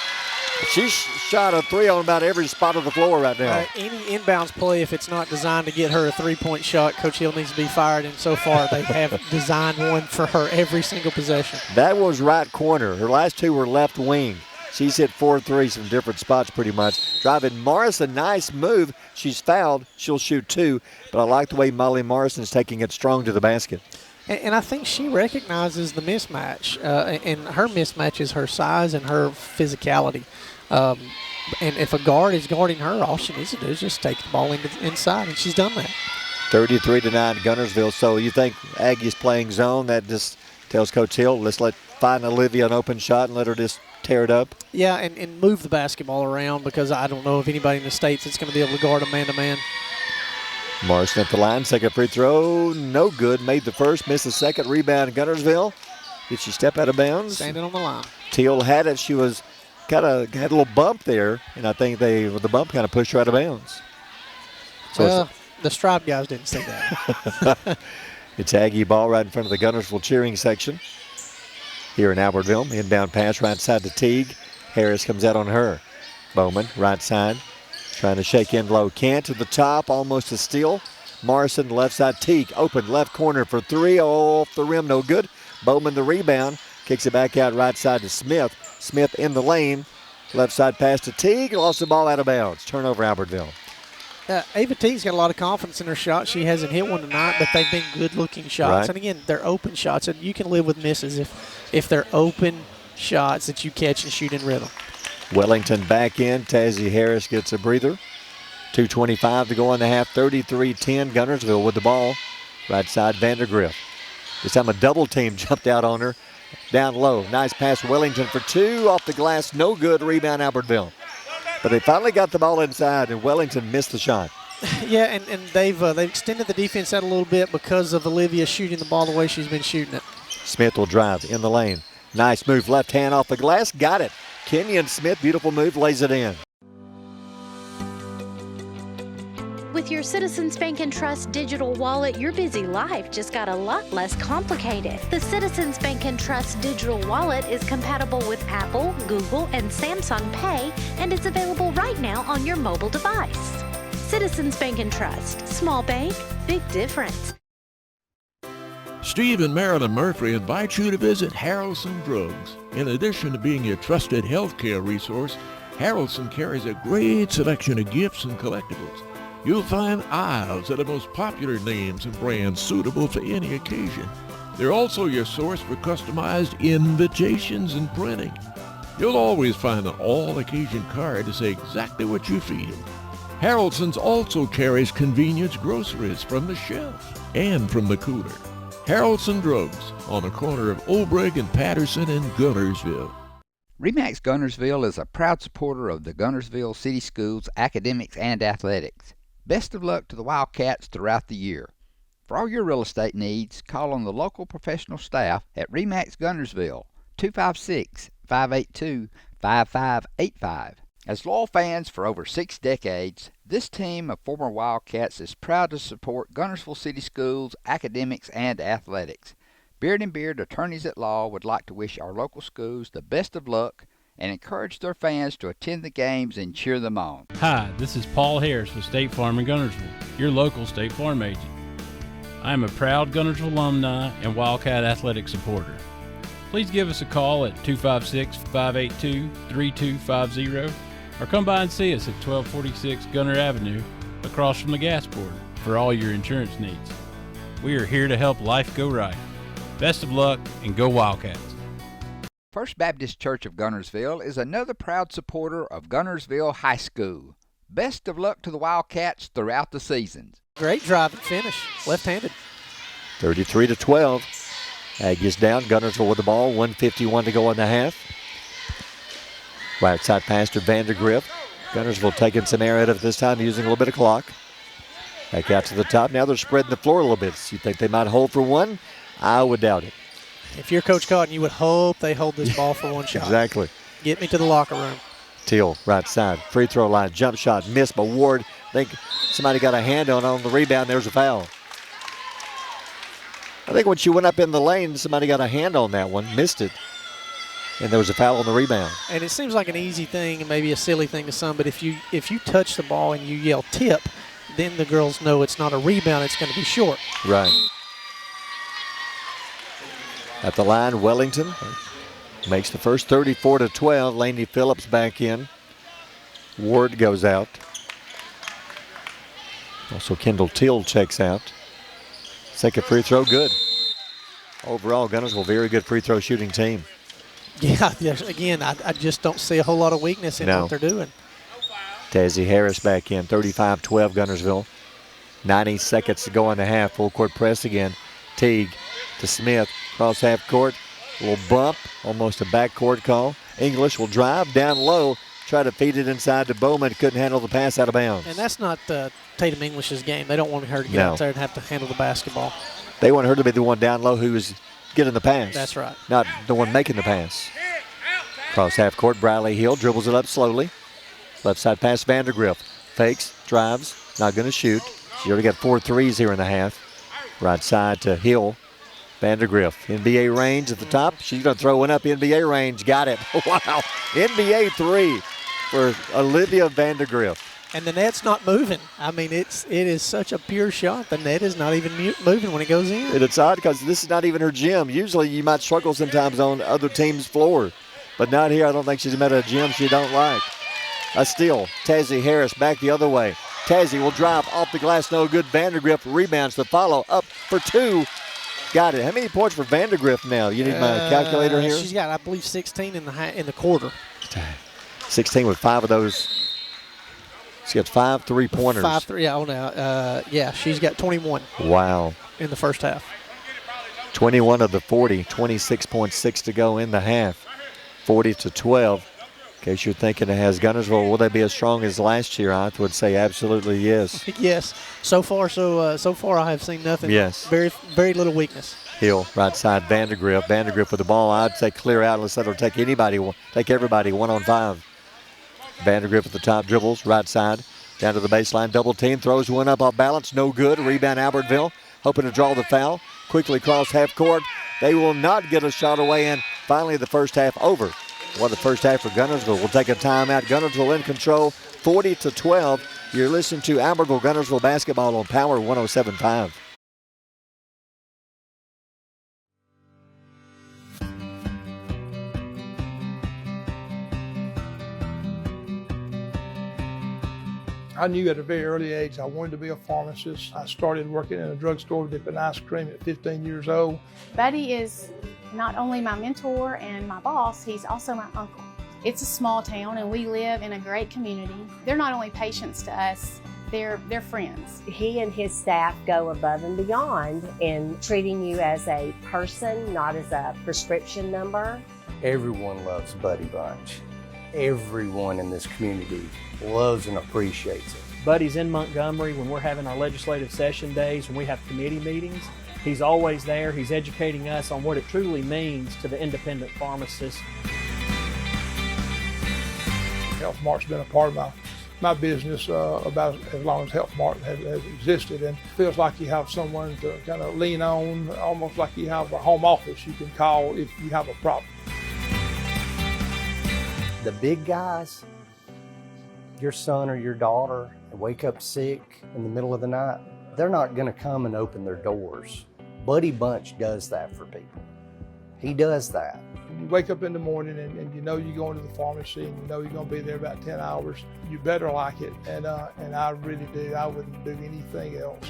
Speaker 2: She's shot a three on about every spot of the floor right now.
Speaker 3: Any inbounds play, if it's not designed to get her a three-point shot, Coach Hill needs to be fired. And so far, they have designed one for her every single possession.
Speaker 2: That was right corner. Her last two were left wing. She's hit 4 threes from different spots pretty much. Driving Morrison, nice move. She's fouled. She'll shoot 2. But I like the way Molly Morrison's taking it strong to the basket.
Speaker 3: And I think she recognizes the mismatch. And her mismatch is her size and her physicality. And if a guard is guarding her, all she needs to do is just take the ball inside, and she's done that.
Speaker 2: 33-9 Guntersville. So you think Aggie's playing zone? That just tells Coach Hill, let's find Olivia an open shot and let her just tear it up.
Speaker 3: Yeah, and move the basketball around, because I don't know if anybody in the States that's going to be able to guard a man-to-man.
Speaker 2: Morrison at the line, second free throw, no good. Made the first, missed the second. Rebound Guntersville. Did she step out of bounds?
Speaker 3: Standing on the line.
Speaker 2: Teal had it. She was had a little bump there, and I think the bump kind of pushed her out of bounds.
Speaker 3: So the Stripe guys didn't see that.
Speaker 2: It's Aggie ball right in front of the Guntersville cheering section here in Albertville. Inbound pass right side to Teague. Harris comes out on her. Bowman, right side, trying to shake in low. Can't to the top, almost a steal. Morrison, left side. Teague, open left corner for three. Off the rim, no good. Bowman the rebound. Kicks it back out right side to Smith. Smith in the lane. Left side pass to Teague. Lost the ball out of bounds. Turnover Albertville.
Speaker 3: Ava Teague's got a lot of confidence in her shot. She hasn't hit one tonight, but they've been good-looking shots.
Speaker 2: Right.
Speaker 3: And, again, they're open shots. And you can live with misses if they're open shots that you catch and shoot in rhythm.
Speaker 2: Wellington back in. Tazie Harris gets a breather. 2:25 to go in the half. 33-10. Guntersville with the ball. Right side, Vandergriff. This time a double team jumped out on her. Down low. Nice pass, Wellington for two. Off the glass. No good. Rebound, Albertville. But they finally got the ball inside, and Wellington missed the shot.
Speaker 3: Yeah, and they've extended the defense out a little bit because of Olivia shooting the ball the way she's been shooting it.
Speaker 2: Smith will drive in the lane. Nice move. Left hand off the glass. Got it. Kenyon Smith, beautiful move, lays it in.
Speaker 18: With your Citizens Bank and Trust digital wallet, your busy life just got a lot less complicated. The Citizens Bank and Trust digital wallet is compatible with Apple, Google, and Samsung Pay, and it's available right now on your mobile device. Citizens Bank and Trust. Small bank, big difference.
Speaker 19: Steve and Marilyn Murphy invite you to visit Harrelson Drugs. In addition to being your trusted healthcare resource, Harrelson carries a great selection of gifts and collectibles. You'll find aisles of the most popular names and brands suitable for any occasion. They're also your source for customized invitations and printing. You'll always find an all-occasion card to say exactly what you feel. Harrelson's also carries convenience groceries from the shelf and from the cooler. Harrelson Drugs on the corner of Obrig and Patterson in Guntersville.
Speaker 7: RE/MAX Guntersville is a proud supporter of the Guntersville City Schools academics and athletics. Best of luck to the Wildcats throughout the year. For all your real estate needs, call on the local professional staff at RE/MAX Guntersville, 256-582-5585. As loyal fans for over 6 decades, this team of former Wildcats is proud to support Guntersville City Schools academics and athletics. Beard and Beard Attorneys at Law would like to wish our local schools the best of luck and encourage their fans to attend the games and cheer them on.
Speaker 20: Hi, this is Paul Harris with State Farm in Guntersville, your local State Farm agent. I am a proud Guntersville alumni and Wildcat athletic supporter. Please give us a call at 256-582-3250 or come by and see us at 1246 Gunter Avenue across from the gas port for all your insurance needs. We are here to help life go right. Best of luck and go Wildcats.
Speaker 7: First Baptist Church of Guntersville is another proud supporter of Guntersville High School. Best of luck to the Wildcats throughout the seasons.
Speaker 3: Great drive and finish, left-handed.
Speaker 2: 33-12. Aggies down. Guntersville with the ball. 1:51 to go in the half. Right side pass to Vandergrift. Guntersville taking some air out of it this time, using a little bit of clock. Back out to the top. Now they're spreading the floor a little bit. You think they might hold for one? I would doubt it.
Speaker 3: If you're Coach Cotton, you would hope they hold this ball for one shot.
Speaker 2: Exactly.
Speaker 3: Get me to the locker room.
Speaker 2: Teal, right side. Free throw line. Jump shot. Missed by Ward. I think somebody got a hand on the rebound. There's a foul. I think when she went up in the lane, somebody got a hand on that one. Missed it. And there was a foul on the rebound.
Speaker 3: And it seems like an easy thing and maybe a silly thing to some, but if you touch the ball and you yell tip, then the girls know it's not a rebound, it's going to be short.
Speaker 2: Right. At the line, Wellington makes the first 34-12. Laney Phillips back in. Ward goes out. Also, Kendall Teal checks out. Second free throw, good. Overall, Guntersville, very good free throw shooting team.
Speaker 3: Yeah, again, I just don't see a whole lot of weakness in what they're doing.
Speaker 2: Tazzy Harris back in, 35-12 Guntersville. 90 seconds to go in the half. Full court press again. Teague to Smith, cross half court. A little bump, almost a backcourt call. English will drive down low, try to feed it inside to Bowman. Couldn't handle the pass out of bounds.
Speaker 3: And that's not Tatum English's game. They don't want her to get out there and have to handle the basketball.
Speaker 2: They want her to be the one down low who is getting the pass.
Speaker 3: That's right.
Speaker 2: Not the one making the pass. Cross half court, Briley Hill dribbles it up slowly. Left side pass, Vandergrift. Fakes, drives, not going to shoot. She already got 4 threes here in the half. Right side to Hill. Vandergrift, NBA range at the top. She's going to throw one up, NBA range. Got it. Wow. NBA three for Olivia Vandergrift.
Speaker 3: And the net's not moving. I mean, it is such a pure shot. The net is not even moving when it goes in.
Speaker 2: And it's odd because this is not even her gym. Usually you might struggle sometimes on other teams' floor. But not here. I don't think she's met a gym she don't like. A steal. Tazzy Harris back the other way. Tazzy will drive off the glass. No good. Vandergrift rebounds to follow. Up for two. Got it. How many points for Vandergrift now? You need my calculator here?
Speaker 3: She's got, I believe, 16 in the quarter.
Speaker 2: 16 with 5 of those. She got 5 3-pointers.
Speaker 3: 5 3. Oh, now, yeah, she's got 21.
Speaker 2: Wow.
Speaker 3: In the first half.
Speaker 2: 21 of the 40. 26.6 to go in the half. 40-12. In case you're thinking, has Guntersville, will they be as strong as last year? I would say absolutely yes.
Speaker 3: Yes. So far I have seen nothing.
Speaker 2: Yes.
Speaker 3: Very, very little weakness.
Speaker 2: Hill, right side, Vandergrift. Vandergrift with the ball. I'd say clear out unless that'll take everybody 1 on 5. Vandergrift at the top, dribbles, right side, down to the baseline, double team, throws one up off balance, no good. Rebound Albertville, hoping to draw the foul. Quickly cross half court. They will not get a shot away, and finally the first half over. What a first half for Guntersville. We'll take a timeout. Guntersville in control, 40-12. You're listening to Albertville Guntersville basketball on Power 107.5.
Speaker 21: I knew at a very early age I wanted to be a pharmacist. I started working in a drugstore dipping ice cream at 15 years old.
Speaker 22: Buddy is not only my mentor and my boss, he's also my uncle. It's a small town and we live in a great community. They're not only patients to us, they're friends.
Speaker 23: He and his staff go above and beyond in treating you as a person, not as a prescription number.
Speaker 24: Everyone loves Buddy Bunch. Everyone in this community loves and appreciates it.
Speaker 25: Buddy's in Montgomery when we're having our legislative session days, when we have committee meetings. He's always there. He's educating us on what it truly means to the independent pharmacist.
Speaker 21: Health Mart's been a part of my business about as long as Health Mart has existed, and it feels like you have someone to kind of lean on, almost like you have a home office you can call if you have a problem.
Speaker 24: The big guys, your son or your daughter wake up sick in the middle of the night, they're not going to come and open their doors. Buddy Bunch does that for people. He does that.
Speaker 21: You wake up in the morning and you know you're going to the pharmacy and you know you're going to be there about 10 hours. You better like it, and I really do. I wouldn't do anything else.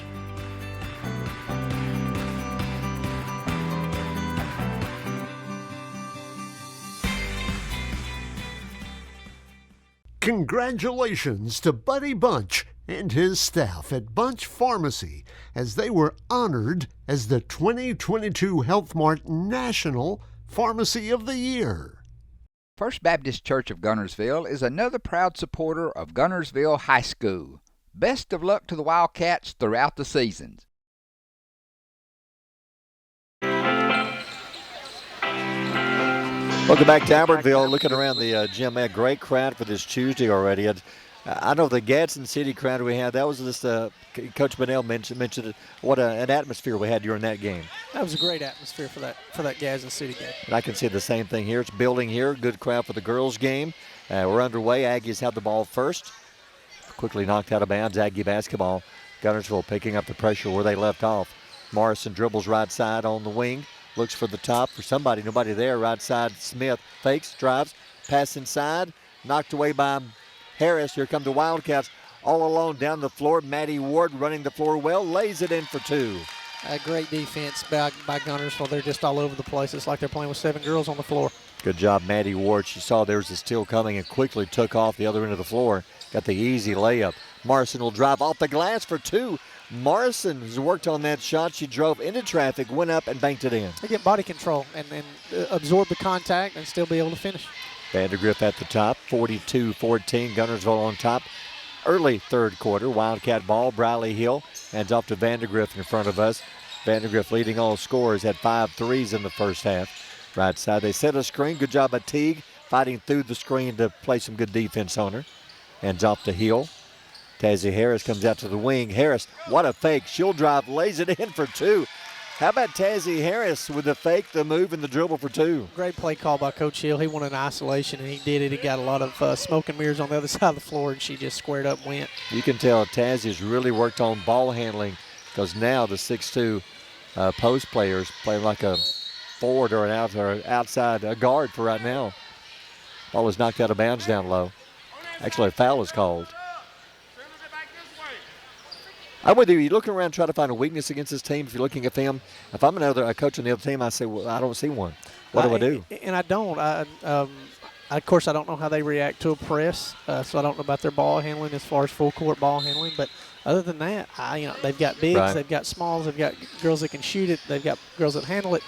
Speaker 1: Congratulations to Buddy Bunch and his staff at Bunch Pharmacy as they were honored as the 2022 Health Mart National Pharmacy of the Year.
Speaker 7: First Baptist Church of Guntersville is another proud supporter of Guntersville High School. Best of luck to the Wildcats throughout the seasons.
Speaker 2: Welcome back to Albertville. Looking around the gym, a great crowd for this Tuesday already. I know the Gadsden City crowd we had, that was just, Coach Bunnell mentioned it, what an atmosphere we had during that game.
Speaker 3: That was a great atmosphere for that Gadsden City game.
Speaker 2: And I can see the same thing here. It's building here. Good crowd for the girls' game. We're underway. Aggies have the ball first. Quickly knocked out of bounds. Aggie basketball. Guntersville picking up the pressure where they left off. Morrison dribbles right side on the wing. Looks for the top for somebody. Nobody there. Right side, Smith fakes, drives, pass inside. Knocked away by Harris. Here come the Wildcats all alone down the floor. Maddie Ward running the floor well. Lays it in for two.
Speaker 3: A great defense by Guntersville. They're just all over the place. It's like they're playing with 7 girls on the floor.
Speaker 2: Good job, Maddie Ward. She saw there was a steal coming and quickly took off the other end of the floor. Got the easy layup. Morrison will drive off the glass for two. Morrison has worked on that shot. She drove into traffic, went up, and banked it in.
Speaker 3: They get body control and absorb the contact and still be able to finish.
Speaker 2: Vandergriff at the top, 42-14. Guntersville on top. Early third quarter, Wildcat ball. Briley Hill hands off to Vandergriff in front of us. Vandergriff leading all scorers, had 5 threes in the first half. Right side, they set a screen. Good job by Teague, fighting through the screen to play some good defense on her. Hands off to Hill. Tazzy Harris comes out to the wing. Harris, what a fake. She'll drive, lays it in for two. How about Tazzy Harris with the fake, the move, and the dribble for two?
Speaker 3: Great play call by Coach Hill. He wanted an isolation, and he did it. He got a lot of smoke and mirrors on the other side of the floor, and she just squared up and went.
Speaker 2: You can tell Tazzy's really worked on ball handling because now the 6'2" post players playing like a forward or an outside guard for right now. Ball is knocked out of bounds down low. Actually, a foul is called. I'm with you. You look around, try to find a weakness against this team. If you're looking at them, if I'm a coach on the other team, I say, well, I don't see one. What do I do?
Speaker 3: And I don't. Of course, I don't know how they react to a press, so I don't know about their ball handling as far as full court ball handling. But other than that, they've got bigs, right. They've got smalls, they've got girls that can shoot it, they've got girls that handle it.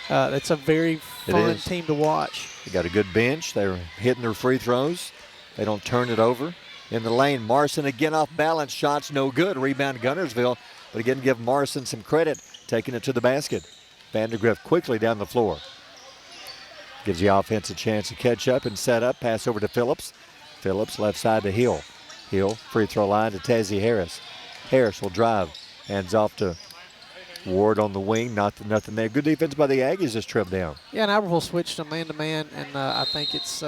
Speaker 3: It's a very fun team to watch.
Speaker 2: They got a good bench. They're hitting their free throws. They don't turn it over. In the lane, Morrison again off balance. Shots no good. Rebound Guntersville. But again, give Morrison some credit, taking it to the basket. Vandergriff quickly down the floor. Gives the offense a chance to catch up and set up. Pass over to Phillips. Phillips left side to Hill. Hill, free throw line to Tazzy Harris. Harris will drive. Hands off to Ward on the wing. Nothing there. Good defense by the Aggies this trip down.
Speaker 3: Yeah, and Albertville switched to man-to-man, and I think it's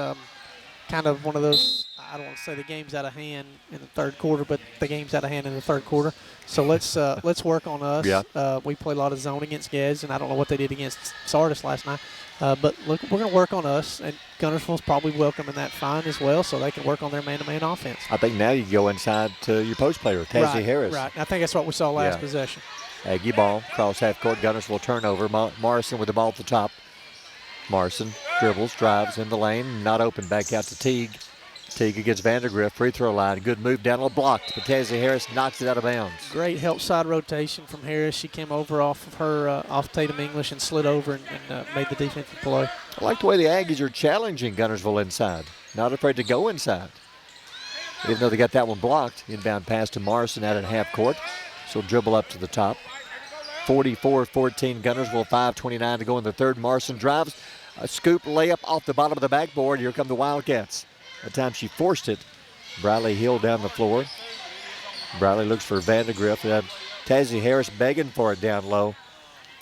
Speaker 3: kind of one of those, I don't want to say the game's out of hand in the third quarter, but the game's out of hand in the third quarter. So let's work on us.
Speaker 2: Yeah.
Speaker 3: We play a lot of zone against Gads, and I don't know what they did against Sardis last night. But look, we're going to work on us, and Guntersville's probably welcoming that fine as well, so they can work on their man-to-man offense.
Speaker 2: I think now you go inside to your post player, Tazzy Harris.
Speaker 3: Right. I think that's what we saw last possession.
Speaker 2: Aggie ball, cross half court. Guntersville turnover. Morrison with the ball at the top. Morrison dribbles, drives in the lane, not open. Back out to Teague. Teague against Vandergriff, free throw line. Good move down low, blocked. But Tazzy Harris knocks it out of bounds.
Speaker 3: Great help side rotation from Harris. She came over off of her, off Tatum English and slid over and made the defensive play.
Speaker 2: I like the way the Aggies are challenging Guntersville inside. Not afraid to go inside. Even though they got that one blocked. Inbound pass to Morrison out at half court. She'll dribble up to the top. 44-14 Guntersville, 5:29 to go in the third. Morrison drives. A scoop layup off the bottom of the backboard. Here come the Wildcats. That time she forced it. Briley Hill down the floor. Briley looks for Vandergriff. Tazzy Harris begging for it down low.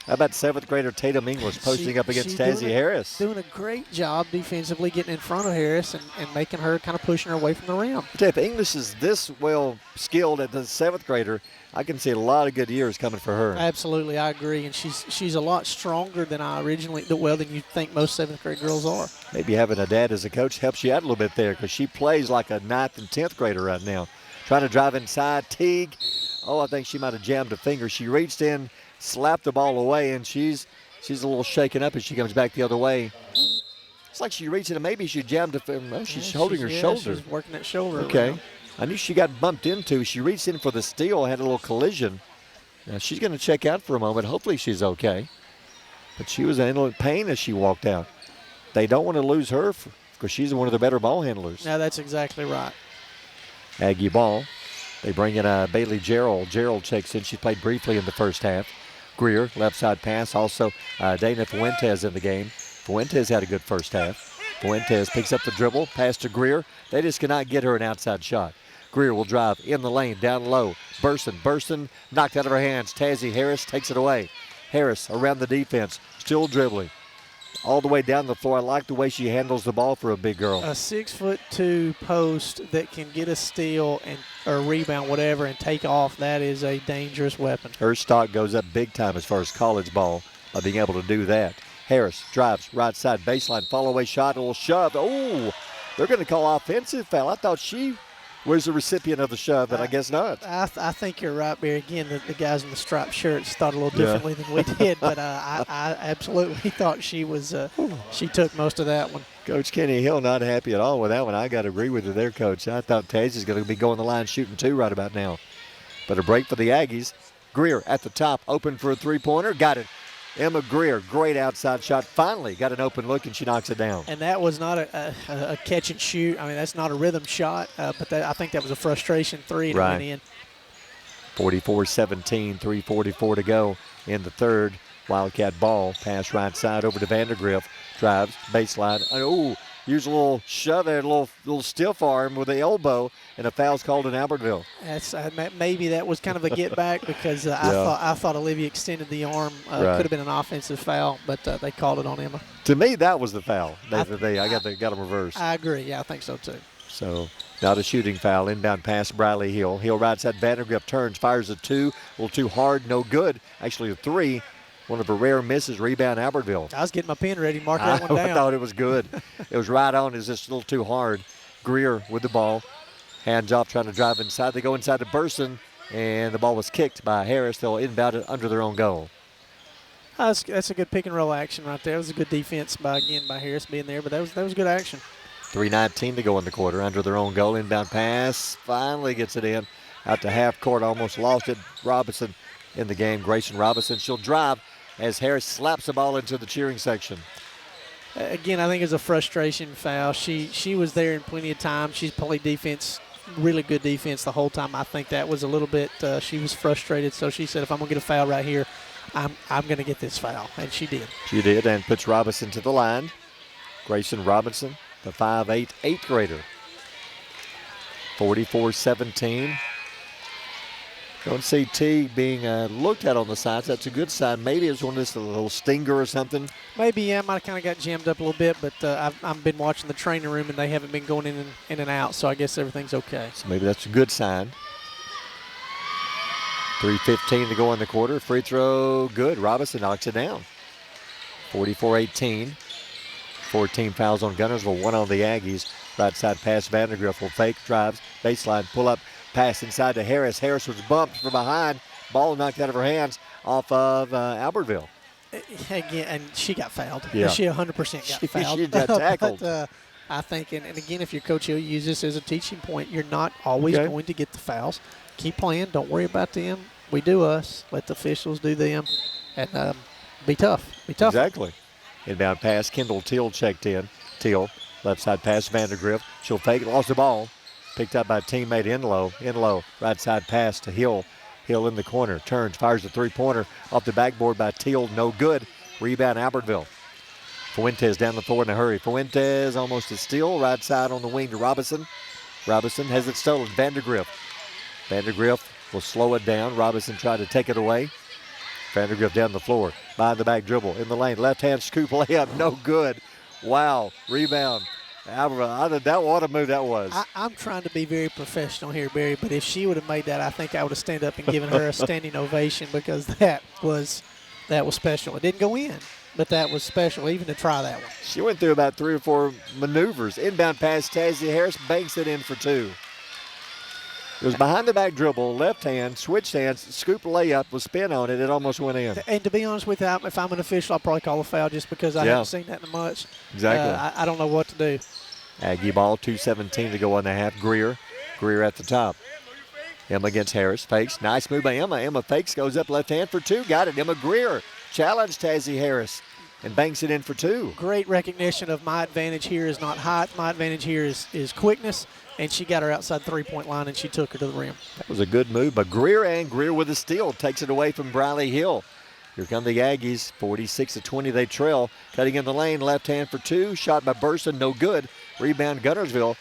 Speaker 2: How about 7th grader Tatum English posting up against Tazzy Harris?
Speaker 3: Doing a great job defensively, getting in front of Harris and making her kind of pushing her away from the rim.
Speaker 2: If English is this well skilled at the 7th grader, I can see a lot of good years coming for her.
Speaker 3: Absolutely, I agree. And she's a lot stronger than than you think most 7th grade girls are.
Speaker 2: Maybe having a dad as a coach helps you out a little bit there because she plays like a 9th and 10th grader right now. Trying to drive inside. Teague. Oh, I think she might have jammed a finger. She reached in, slapped the ball away, and she's a little shaken up as she comes back the other way. It's like she reached in and maybe she jammed a finger. Oh, she's holding her shoulder.
Speaker 3: She's working that shoulder.
Speaker 2: Okay.
Speaker 3: Around.
Speaker 2: I knew she got bumped into. She reached in for the steal, had a little collision. Now she's going to check out for a moment. Hopefully she's okay. But she was in pain as she walked out. They don't want to lose her because she's one of the better ball handlers.
Speaker 3: Yeah, that's exactly right.
Speaker 2: Aggie ball. They bring in Bailey Gerald. Gerald checks in. She played briefly in the first half. Greer, left side pass. Also, Dana Fuentes in the game. Fuentes had a good first half. Fuentes picks up the dribble, pass to Greer. They just cannot get her an outside shot. Greer will drive in the lane, down low. Burson knocked out of her hands. Tazzy Harris takes it away. Harris around the defense, still dribbling. All the way down the floor. I like the way she handles the ball for a big girl.
Speaker 3: A 6'2" post that can get a steal or rebound, whatever, and take off, that is a dangerous weapon.
Speaker 2: Her stock goes up big time as far as college ball by being able to do that. Harris drives right side baseline, follow away shot, a little shove. Oh, they're going to call offensive foul. I thought she was the recipient of the shove, but I guess not.
Speaker 3: I think you're right, Barry. Again, the guys in the striped shirts thought a little differently than we did, but I absolutely thought she took most of that one.
Speaker 2: Coach Kenny Hill not happy at all with that one. I got to agree with you there, Coach. I thought Tazzy's going to be going the line shooting 2 right about now. But a break for the Aggies. Greer at the top, open for a three-pointer. Got it. Emma Greer, great outside shot. Finally got an open look, and she knocks it down.
Speaker 3: And that was not a catch and shoot. I mean, that's not a rhythm shot, but I think that was a frustration 3 and went in.
Speaker 2: 44-17, 3:44 to go in the third. Wildcat ball, pass right side over to Vandergrift. Drives, baseline. Oh, use a little shove there, a little stiff arm with the elbow, and a foul's called in Albertville.
Speaker 3: That's maybe that was kind of a get back because I thought Olivia extended the arm. Could have been an offensive foul, but they called it on Emma.
Speaker 2: To me, that was the foul. I got them reversed.
Speaker 3: I agree. Yeah, I think so too.
Speaker 2: So not a shooting foul. Inbound pass, Briley Hill. Hill right side. Vandergrift turns, fires a 2. A little too hard, no good. Actually a 3. One of her rare misses, rebound Albertville.
Speaker 3: I was getting my pen ready to mark that one down.
Speaker 2: I thought it was good. It was right on. It was just a little too hard. Greer with the ball. Hands off, trying to drive inside. They go inside to Burson, and the ball was kicked by Harris. They'll inbound it under their own goal.
Speaker 3: That's a good pick and roll action right there. It was a good defense by Harris being there, but that was good action.
Speaker 2: 3:19 to go in the quarter, under their own goal. Inbound pass, finally gets it in. Out to half court, almost lost it. Robinson in the game. Grayson Robinson, she'll drive as Harris slaps the ball into the cheering section.
Speaker 3: Again, I think it's a frustration foul. She was there in plenty of time. She's played defense, really good defense the whole time. I think that was a little bit, she was frustrated, so she said, if I'm going to get a foul right here, I'm going to get this foul, and she did.
Speaker 2: She did, and puts Robinson to the line. Grayson Robinson, the 5'8", 8th grader. 44-17. Don't see T being looked at on the sides. That's a good sign. Maybe it's one of this little stinger or something.
Speaker 3: Maybe, yeah. Might have kind of got jammed up a little bit, but I've been watching the training room, and they haven't been going in and out, so I guess everything's okay.
Speaker 2: So maybe that's a good sign. 3:15 to go in the quarter. Free throw, good. Robinson knocks it down. 44-18. 14 fouls on Guntersville, 1 on the Aggies. Right side pass, Vandergrift will fake, drives, baseline, pull up, pass inside to Harris. Harris was bumped from behind. Ball knocked out of her hands off of Albertville.
Speaker 3: Again, and she got fouled.
Speaker 2: Yeah.
Speaker 3: She 100% got fouled.
Speaker 2: She got tackled.
Speaker 3: But, I think, and again, if your coach will use this as a teaching point, you're not always going to get the fouls. Keep playing. Don't worry about them. We do us. Let the officials do them. And be tough. Be tough.
Speaker 2: Exactly. Inbound pass. Kendall Teal checked in. Teal, left side pass, Vandergrift. She'll fake it. Lost the ball. Picked up by teammate Inlow. Right side pass to Hill. Hill in the corner. Turns, fires a three-pointer off the backboard by Teal. No good. Rebound Albertville. Fuentes down the floor in a hurry. Fuentes almost a steal. Right side on the wing to Robinson. Robinson has it stolen. Vandergrift will slow it down. Robinson tried to take it away. Vandergrift down the floor, behind the back dribble, in the lane, left-hand scoop layup, no good. Wow, rebound. Albertville, that what a move that was.
Speaker 3: I'm trying to be very professional here, Barry, but if she would have made that, I think I would have stand up and given her a standing ovation because that was special. It didn't go in, but that was special, even to try that one.
Speaker 2: She went through about 3 or 4 maneuvers. Inbound pass, Tazzy Harris banks it in for 2. It was behind the back dribble, left hand, switched hands, scoop layup with spin on it. It almost went in.
Speaker 3: And to be honest with you, if I'm an official, I'll probably call a foul just because I haven't seen that much.
Speaker 2: Exactly.
Speaker 3: I don't know what to do.
Speaker 2: Aggie ball, 2:17 to go on the half. Greer at the top. Emma against Harris, fakes. Nice move by Emma. Emma fakes, goes up left hand for 2. Got it. Emma Greer challenged Tazzy Harris and banks it in for 2.
Speaker 3: Great recognition of my advantage here is not height. My advantage here is quickness. And she got her outside three-point line, and she took her to the rim.
Speaker 2: That was a good move by Greer with a steal. Takes it away from Briley Hill. Here come the Aggies, 46-20 they trail. Cutting in the lane, left hand for 2. Shot by Burson, no good. Rebound Guntersville.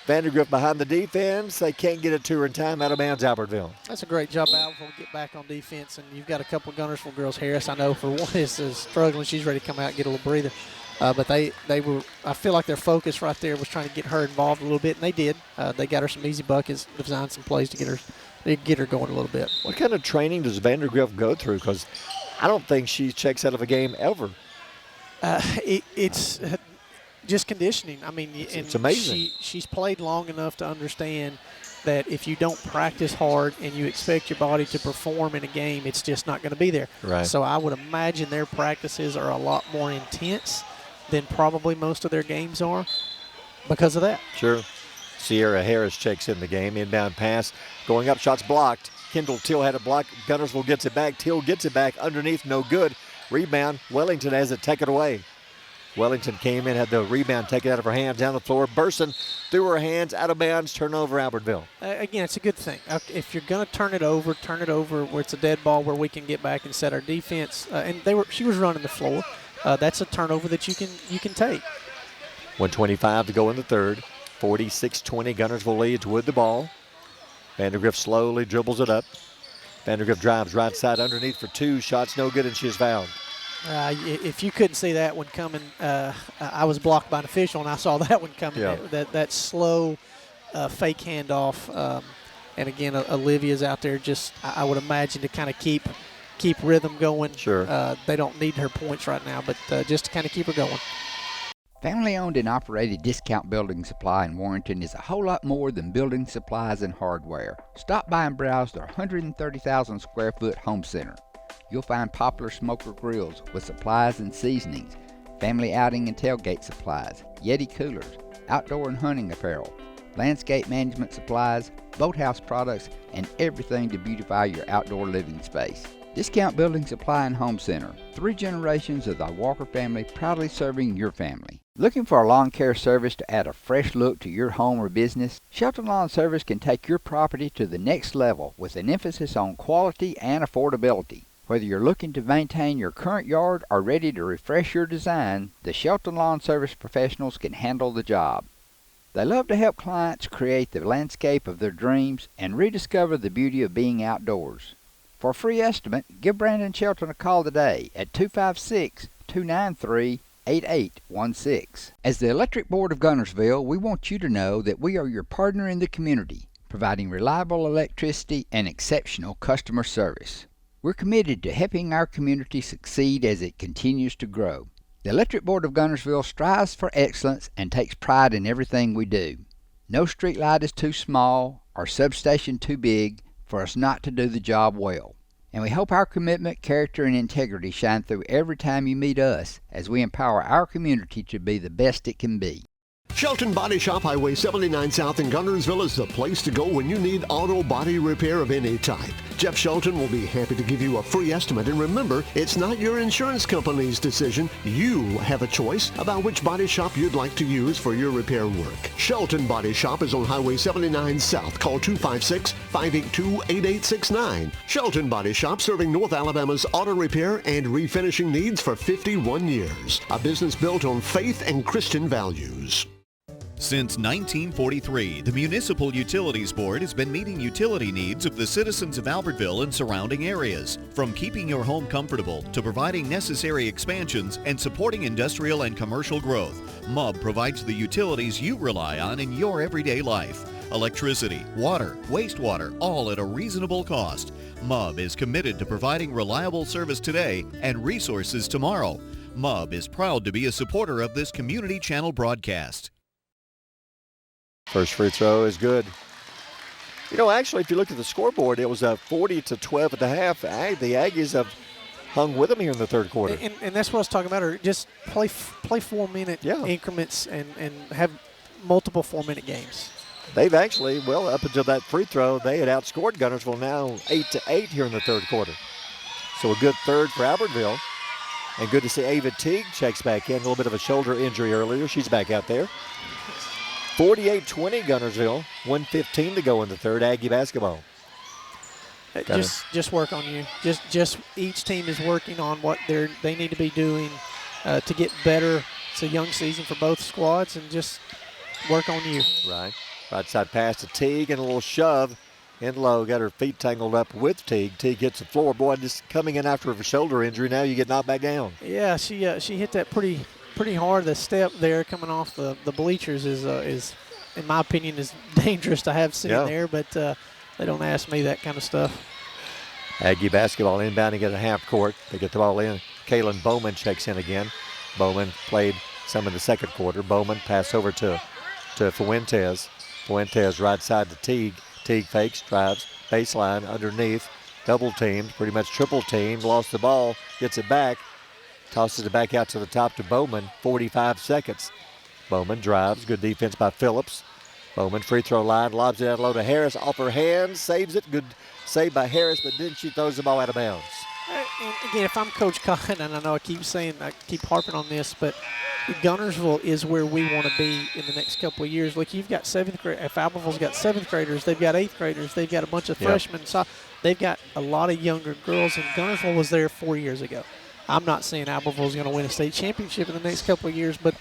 Speaker 2: Vandergrift behind the defense. They can't get it to her in time. Out of bounds, Albertville.
Speaker 3: That's a great job, Albertville, to get back on defense. And you've got a couple of Guntersville girls. Harris, I know, for one, is struggling. She's ready to come out and get a little breather. But they were, I feel like their focus right there was trying to get her involved a little bit, and they did. They got her some easy buckets, designed some plays to get her going a little bit.
Speaker 2: What kind of training does Vandergrift go through? Because I don't think she checks out of a game ever.
Speaker 3: It's just conditioning. I mean,
Speaker 2: it's amazing.
Speaker 3: She's played long enough to understand that if you don't practice hard and you expect your body to perform in a game, it's just not going to be there.
Speaker 2: Right.
Speaker 3: So I would imagine their practices are a lot more intense than probably most of their games are because of that.
Speaker 2: Sure. Sierra Harris checks in the game. Inbound pass going up, shots blocked. Kendall Till had it blocked. Guntersville gets it back. Till gets it back underneath, no good. Rebound. Wellington has it taken away. Wellington came in, had the rebound taken out of her hands, down the floor. Burson through her hands, out of bounds, turnover Albertville.
Speaker 3: Again, it's a good thing. If you're going to turn it over where it's a dead ball where we can get back and set our defense. And she was running the floor. That's a turnover that you can take.
Speaker 2: 1:25 to go in the third. 46-20, Guntersville leads with the ball. Vandergrift slowly dribbles it up. Vandergrift drives right side underneath for 2. Shots no good, and she is fouled.
Speaker 3: If you couldn't see that one coming, I was blocked by an official, and I saw that one coming.
Speaker 2: Yeah.
Speaker 3: That slow fake handoff. And again, Olivia's out there just, I would imagine, to kind of keep rhythm going.
Speaker 2: Sure.
Speaker 3: They don't need her points right now, but just to kind of keep her going.
Speaker 7: Family-owned and operated Discount Building Supply in Warrenton is a whole lot more than building supplies and hardware. Stop by and browse their 130,000 square foot home center. You'll find popular smoker grills with supplies and seasonings, family outing and tailgate supplies, Yeti coolers, outdoor and hunting apparel, landscape management supplies, boathouse products, and everything to beautify your outdoor living space. Discount Building Supply and Home Center. 3 generations of the Walker family proudly serving your family. Looking for a lawn care service to add a fresh look to your home or business? Shelton Lawn Service can take your property to the next level with an emphasis on quality and affordability. Whether you're looking to maintain your current yard or ready to refresh your design, the Shelton Lawn Service professionals can handle the job. They love to help clients create the landscape of their dreams and rediscover the beauty of being outdoors. For a free estimate, give Brandon Shelton a call today at 256-293-8816. As the Electric Board of Guntersville, we want you to know that we are your partner in the community, providing reliable electricity and exceptional customer service. We're committed to helping our community succeed as it continues to grow. The Electric Board of Guntersville strives for excellence and takes pride in everything we do. No street light is too small or substation too big for us not to do the job well. And we hope our commitment, character, and integrity shine through every time you meet us as we empower our community to be the best it can be.
Speaker 1: Shelton Body Shop, Highway 79 South in Guntersville is the place to go when you need auto body repair of any type. Jeff Shelton will be happy to give you a free estimate. And remember, it's not your insurance company's decision. You have a choice about which body shop you'd like to use for your repair work. Shelton Body Shop is on Highway 79 South. Call 256-582-8869. Shelton Body Shop, serving North Alabama's auto repair and refinishing needs for 51 years. A business built on faith and Christian values.
Speaker 4: Since 1943, the Municipal Utilities Board has been meeting utility needs of the citizens of Albertville and surrounding areas. From keeping your home comfortable to providing necessary expansions and supporting industrial and commercial growth, MUB provides the utilities you rely on in your everyday life. Electricity, water, wastewater, all at a reasonable cost. MUB is committed to providing reliable service today and resources tomorrow. MUB is proud to be a supporter of this community channel broadcast.
Speaker 2: First free throw is good. You know, actually, if you look at the scoreboard, it was 40-12 at the half. The Aggies have hung with them here in the third quarter.
Speaker 3: And that's what I was talking about. Or just play 4-minute increments and have multiple 4-minute games.
Speaker 2: They've actually, well, up until that free throw, they had outscored Guntersville now 8-8 here in the third quarter. So a good third for Albertville. And good to see Ava Teague checks back in. A little bit of a shoulder injury earlier. She's back out there. 48-20 Guntersville, 1:15 to go in the third. Aggie basketball.
Speaker 3: Just work on you. Just each team is working on what they need to be doing to get better. It's a young season for both squads, and just work on you.
Speaker 2: Right. Right side pass to Teague and a little shove. In low, got her feet tangled up with Teague. Teague hits the floor. Boy, just coming in after a shoulder injury. Now you get knocked back down.
Speaker 3: Yeah, she hit that pretty hard. The step there coming off the bleachers is, in my opinion, is dangerous to have sitting there, but they don't ask me that kind of stuff.
Speaker 2: Aggie basketball inbounding at a half court. They get the ball in. Kaylin Bowman checks in again. Bowman played some in the second quarter. Bowman pass over to Fuentes. Fuentes right side to Teague. Teague fakes, drives, baseline, underneath, double teamed, pretty much triple teamed, lost the ball, gets it back, tosses it back out to the top to Bowman, 45 seconds. Bowman drives, good defense by Phillips. Bowman free throw line, lobs it out low to Harris, off her hands, saves it, good save by Harris, but then she throws the ball out of bounds.
Speaker 3: And again, if I'm Coach Cotton, and I know I keep harping on this, but Guntersville is where we want to be in the next couple of years. Look, you've got seventh grade. If Albertville's got seventh graders, they've got eighth graders, they've got a bunch of freshmen. So they've got a lot of younger girls, and Guntersville was there 4 years ago. I'm not saying Albertville's going to win a state championship in the next couple of years, but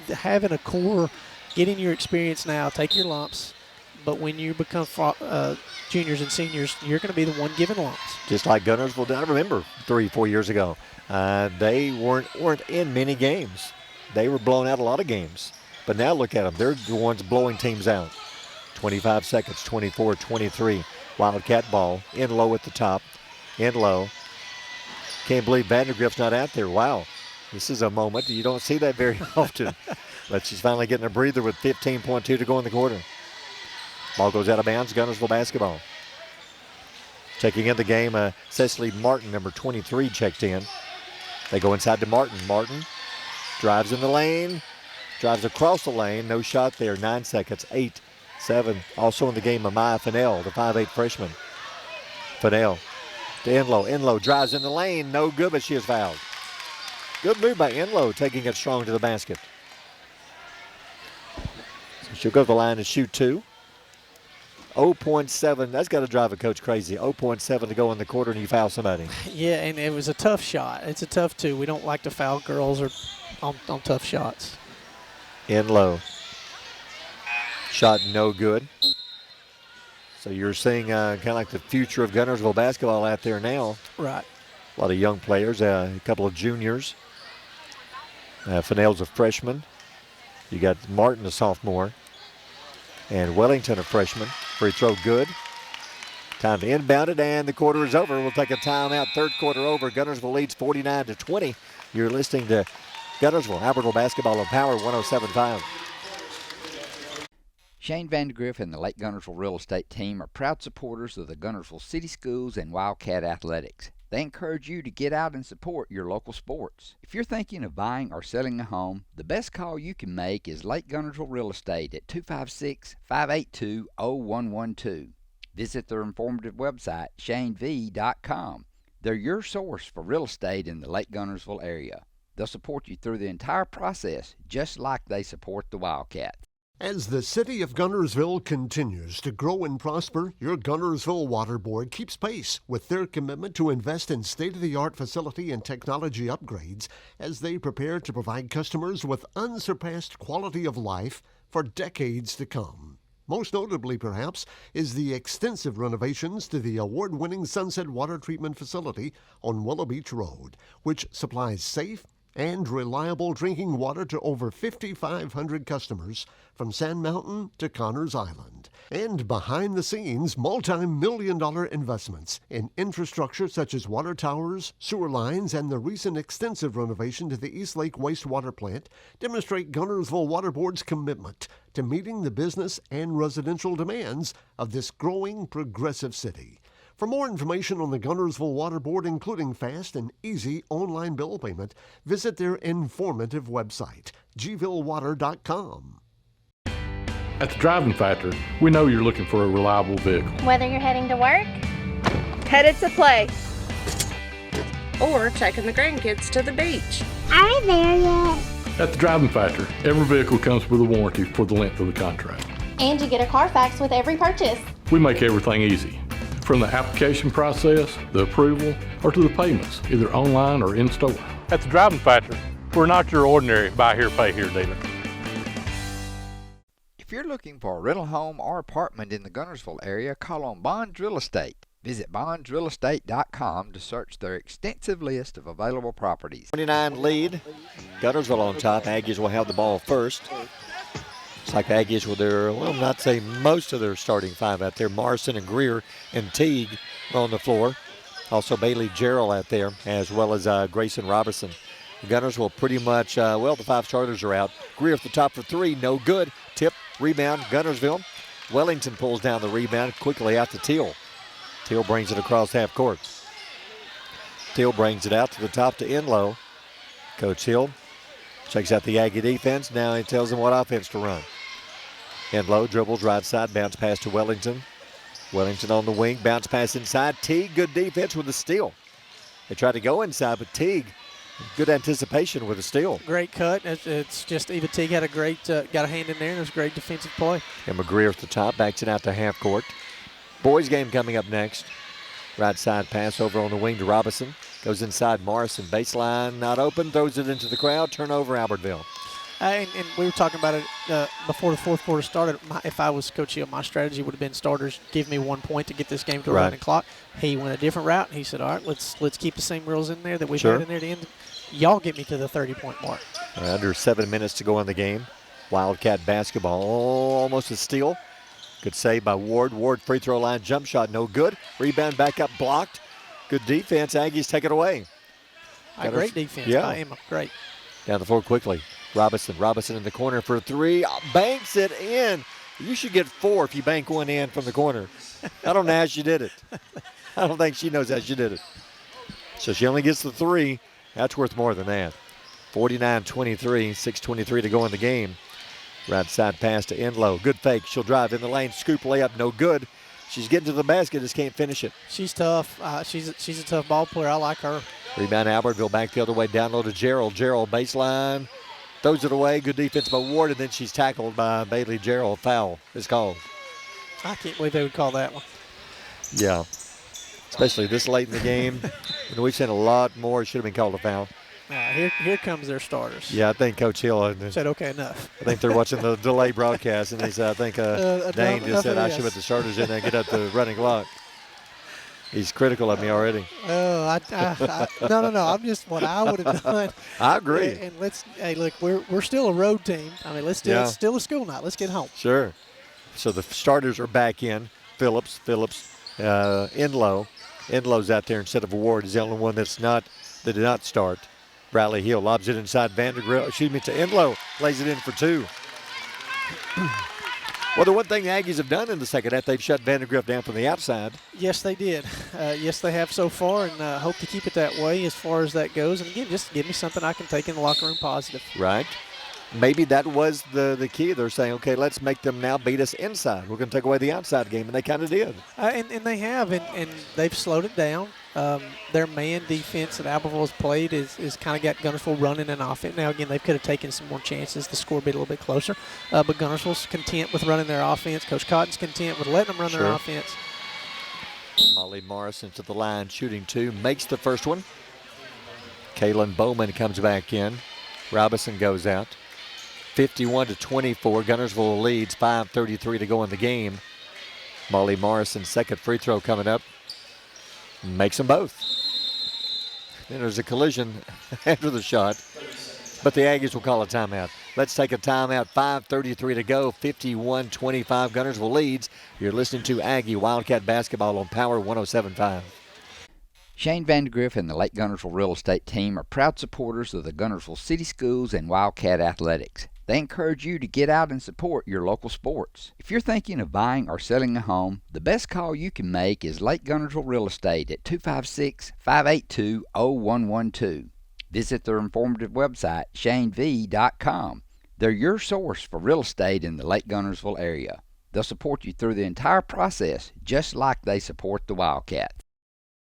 Speaker 3: having a core, getting your experience now, take your lumps. But when you become juniors and seniors, you're going to be the one giving lumps.
Speaker 2: Just like Guntersville, I remember 3-4 years ago, they weren't in many games. They were blowing out a lot of games. But now look at them. They're the ones blowing teams out. 25 seconds, 24-23. Wildcat ball, in low at the top, in low. Can't believe Vandergrift's not out there. Wow, this is a moment. You don't see that very often. But she's finally getting a breather with 15.2 to go in the quarter. Ball goes out of bounds, Guntersville basketball. Checking in the game, Cecily Martin, number 23, checked in. They go inside to Martin. Martin drives in the lane, drives across the lane. No shot there, 9 seconds, 8-7. Also in the game, Amaya Fennell, the 5'8 freshman. Fennell to Enlow drives in the lane, no good, but she is fouled. Good move by Enlow, taking it strong to the basket. So she'll go to the line and shoot two. 0.7, that's got to drive a coach crazy. 0.7 to go in the quarter and you foul somebody.
Speaker 3: Yeah, and it was a tough shot. It's a tough two. We don't like to foul girls or on tough shots.
Speaker 2: In low. Shot no good. So you're seeing kind of like the future of Guntersville basketball out there now.
Speaker 3: Right.
Speaker 2: A lot of young players, a couple of juniors. Fennell's a freshman. You got Martin, a sophomore. And Wellington, a freshman. Free throw good. Time to inbound it, and the quarter is over. We'll take a timeout. Third quarter over. Guntersville leads 49-20. You're listening to Guntersville, Albertville basketball on Power 107.5.
Speaker 7: Shane Vandergriff and the Lake Guntersville Real Estate Team are proud supporters of the Guntersville City Schools and Wildcat Athletics. They encourage you to get out and support your local sports. If you're thinking of buying or selling a home, the best call you can make is Lake Guntersville Real Estate at 256-582-0112. Visit their informative website, shanev.com. They're your source for real estate in the Lake Guntersville area. They'll support you through the entire process, just like they support the Wildcats.
Speaker 1: As the city of Guntersville continues to grow and prosper, your Guntersville Water Board keeps pace with their commitment to invest in state-of-the-art facility and technology upgrades as they prepare to provide customers with unsurpassed quality of life for decades to come. Most notably, perhaps, is the extensive renovations to the award-winning Sunset Water Treatment Facility on Willow Beach Road, which supplies safe and reliable drinking water to over 5,500 customers from Sand Mountain to Connors Island. And behind the scenes, multi-million-dollar investments in infrastructure such as water towers, sewer lines, and the recent extensive renovation to the East Lake wastewater plant demonstrate Guntersville Water Board's commitment to meeting the business and residential demands of this growing progressive city. For more information on the Guntersville Water Board, including fast and easy online bill payment, visit their informative website, gvillewater.com.
Speaker 5: At the Driving Factor, we know you're looking for a reliable vehicle.
Speaker 6: Whether you're heading to work,
Speaker 8: headed to play,
Speaker 6: or taking the grandkids to the beach.
Speaker 8: Are we there yet?
Speaker 5: At the Driving Factor, every vehicle comes with a warranty for the length of the contract.
Speaker 6: And you get a Carfax with every purchase.
Speaker 5: We make everything easy. From the application process, the approval, or to the payments, either online or in store. At the Driving Factor, we're not your ordinary buy here, pay here dealer.
Speaker 7: If you're looking for a rental home or apartment in the Guntersville area, call on Bonds Real Estate. Visit bondsrealestate.com to search their extensive list of available properties.
Speaker 2: 29 lead. Guntersville on top. Aggies will have the ball first. It's like the Aggies with their, well, not say most of their starting five out there. Morrison and Greer and Teague are on the floor. Also Bailey Gerald out there, as well as Grayson Robertson. The Gunners will pretty much, the five starters are out. Greer at the top for three, no good. Tip, rebound, Guntersville. Wellington pulls down the rebound quickly out to Teal. Teal brings it across half court. Teal brings it out to the top to Enlow. Coach Hill checks out the Aggie defense. Now he tells them what offense to run. Enlow dribbles right side, bounce pass to Wellington. Wellington on the wing, bounce pass inside. Teague, good defense with the steal. They tried to go inside, but Teague, good anticipation with a steal.
Speaker 3: Great cut. It's just Eva Teague had a great, got a hand in there, and it was a great defensive play.
Speaker 2: And McGreer at the top, backs it out to half court. Boys game coming up next. Right side pass over on the wing to Robinson. Goes inside Morrison, baseline not open, throws it into the crowd, turnover Albertville.
Speaker 3: And we were talking about it before the fourth quarter started. If I was Coach Hill, my strategy would have been starters give me 1 point to get this game to a running clock. He went a different route. He said, all right, let's keep the same rules in there that we've had in there to end. Y'all get me to the 30-point mark.
Speaker 2: Under 7 minutes to go in the game. Wildcat basketball, almost a steal. Good save by Ward. Ward free throw line jump shot, no good. Rebound back up, blocked. Good defense. Aggies take it away.
Speaker 3: Great defense by Emma. Great.
Speaker 2: Down the floor quickly. Robinson in the corner for three. Banks it in. You should get 4 if you bank one in from the corner. I don't know how she did it. I don't think she knows how she did it. So she only gets the 3. That's worth more than that. 49-23, 6:23 to go in the game. Right side pass to Enlow. Good fake. She'll drive in the lane. Scoop layup. No good. She's getting to the basket. Just can't finish it.
Speaker 3: She's tough. She's a tough ball player. I like her.
Speaker 2: Rebound Albertville back the other way. Down low to Gerald. Gerald baseline. Throws it away. Good defense by Ward. And then she's tackled by Bailey Gerald. Foul is called.
Speaker 3: I can't believe they would call that one.
Speaker 2: Yeah. Especially this late in the game. We've seen a lot more. It should have been called a foul.
Speaker 3: Here comes their starters.
Speaker 2: Yeah, I think Coach Hill
Speaker 3: said, okay, enough.
Speaker 2: I think they're watching the delay broadcast, and he said, I think Dane just said I should put the starters in there and get up the running clock. He's critical of me already.
Speaker 3: Oh, no. I'm just what I would have done.
Speaker 2: I agree.
Speaker 3: And look, we're still a road team. I mean, it's still a school night. Let's get home.
Speaker 2: Sure. So the starters are back in. Phillips, Enlow. Enlow's out there instead of Ward. He's the only one that did not start. Bradley Hill lobs it inside to Enlow. Lays it in for 2. Well, the one thing the Aggies have done in the second half, they've shut Vandergrift down from the outside.
Speaker 3: Yes, they did. Yes, they have so far, and hope to keep it that way as far as that goes. And again, just give me something I can take in the locker room positive.
Speaker 2: Right. Maybe that was the key. They're saying, okay, let's make them now beat us inside. We're going to take away the outside game, and they kind of did.
Speaker 3: And they have, and they've slowed it down. Their man defense that Albertville has played is kind of got Guntersville running an offense. Now, again, they could have taken some more chances. The score be a little bit closer. But Guntersville's content with running their offense. Coach Cotton's content with letting them run their offense.
Speaker 2: Molly Morrison to the line, shooting 2, makes the first one. Kaylin Bowman comes back in. Robinson goes out. 51-24. Guntersville leads. 5:33 to go in the game. Molly Morrison's second free throw coming up. Makes them both. Then there's a collision after the shot, but the Aggies will call a timeout. Let's take a timeout. 5:33 to go. 51-25. Guntersville leads. You're listening to Aggie Wildcat Basketball on Power 107.5.
Speaker 7: Shane Vandergriff and the Lake Guntersville Real Estate Team are proud supporters of the Guntersville City Schools and Wildcat Athletics. They encourage you to get out and support your local sports. If you're thinking of buying or selling a home, the best call you can make is Lake Guntersville Real Estate at 256-582-0112. Visit their informative website, shanev.com. They're your source for real estate in the Lake Guntersville area. They'll support you through the entire process, just like they support the Wildcats.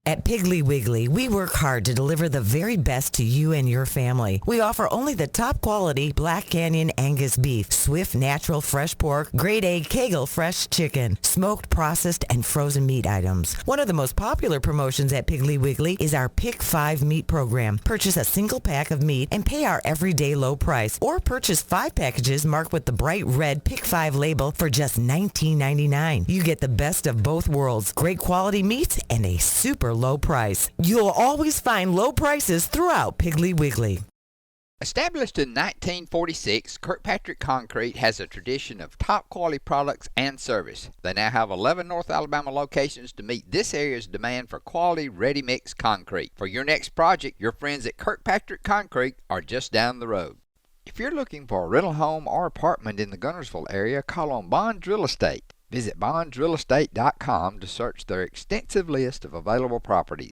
Speaker 9: At Piggly Wiggly, we work hard to deliver the very best to you and your family. We offer only the top quality Black Canyon Angus beef, Swift natural fresh pork, grade A Kegel fresh chicken, smoked, processed, and frozen meat items. One of the most popular promotions at Piggly Wiggly is our Pick 5 meat program. Purchase a single pack of meat and pay our everyday low price, or purchase 5 packages marked with the bright red Pick 5 label for just $19.99. You get the best of both worlds, great quality meats and a super low price. You'll always find low prices throughout Piggly Wiggly.
Speaker 7: Established in 1946, Kirkpatrick Concrete has a tradition of top quality products and service. They now have 11 North Alabama locations to meet this area's demand for quality ready-mix concrete. For your next project, your friends at Kirkpatrick Concrete are just down the road. If you're looking for a rental home or apartment in the Guntersville area, call on Bonds Real Estate. Visit bondsrealestate.com to search their extensive list of available properties.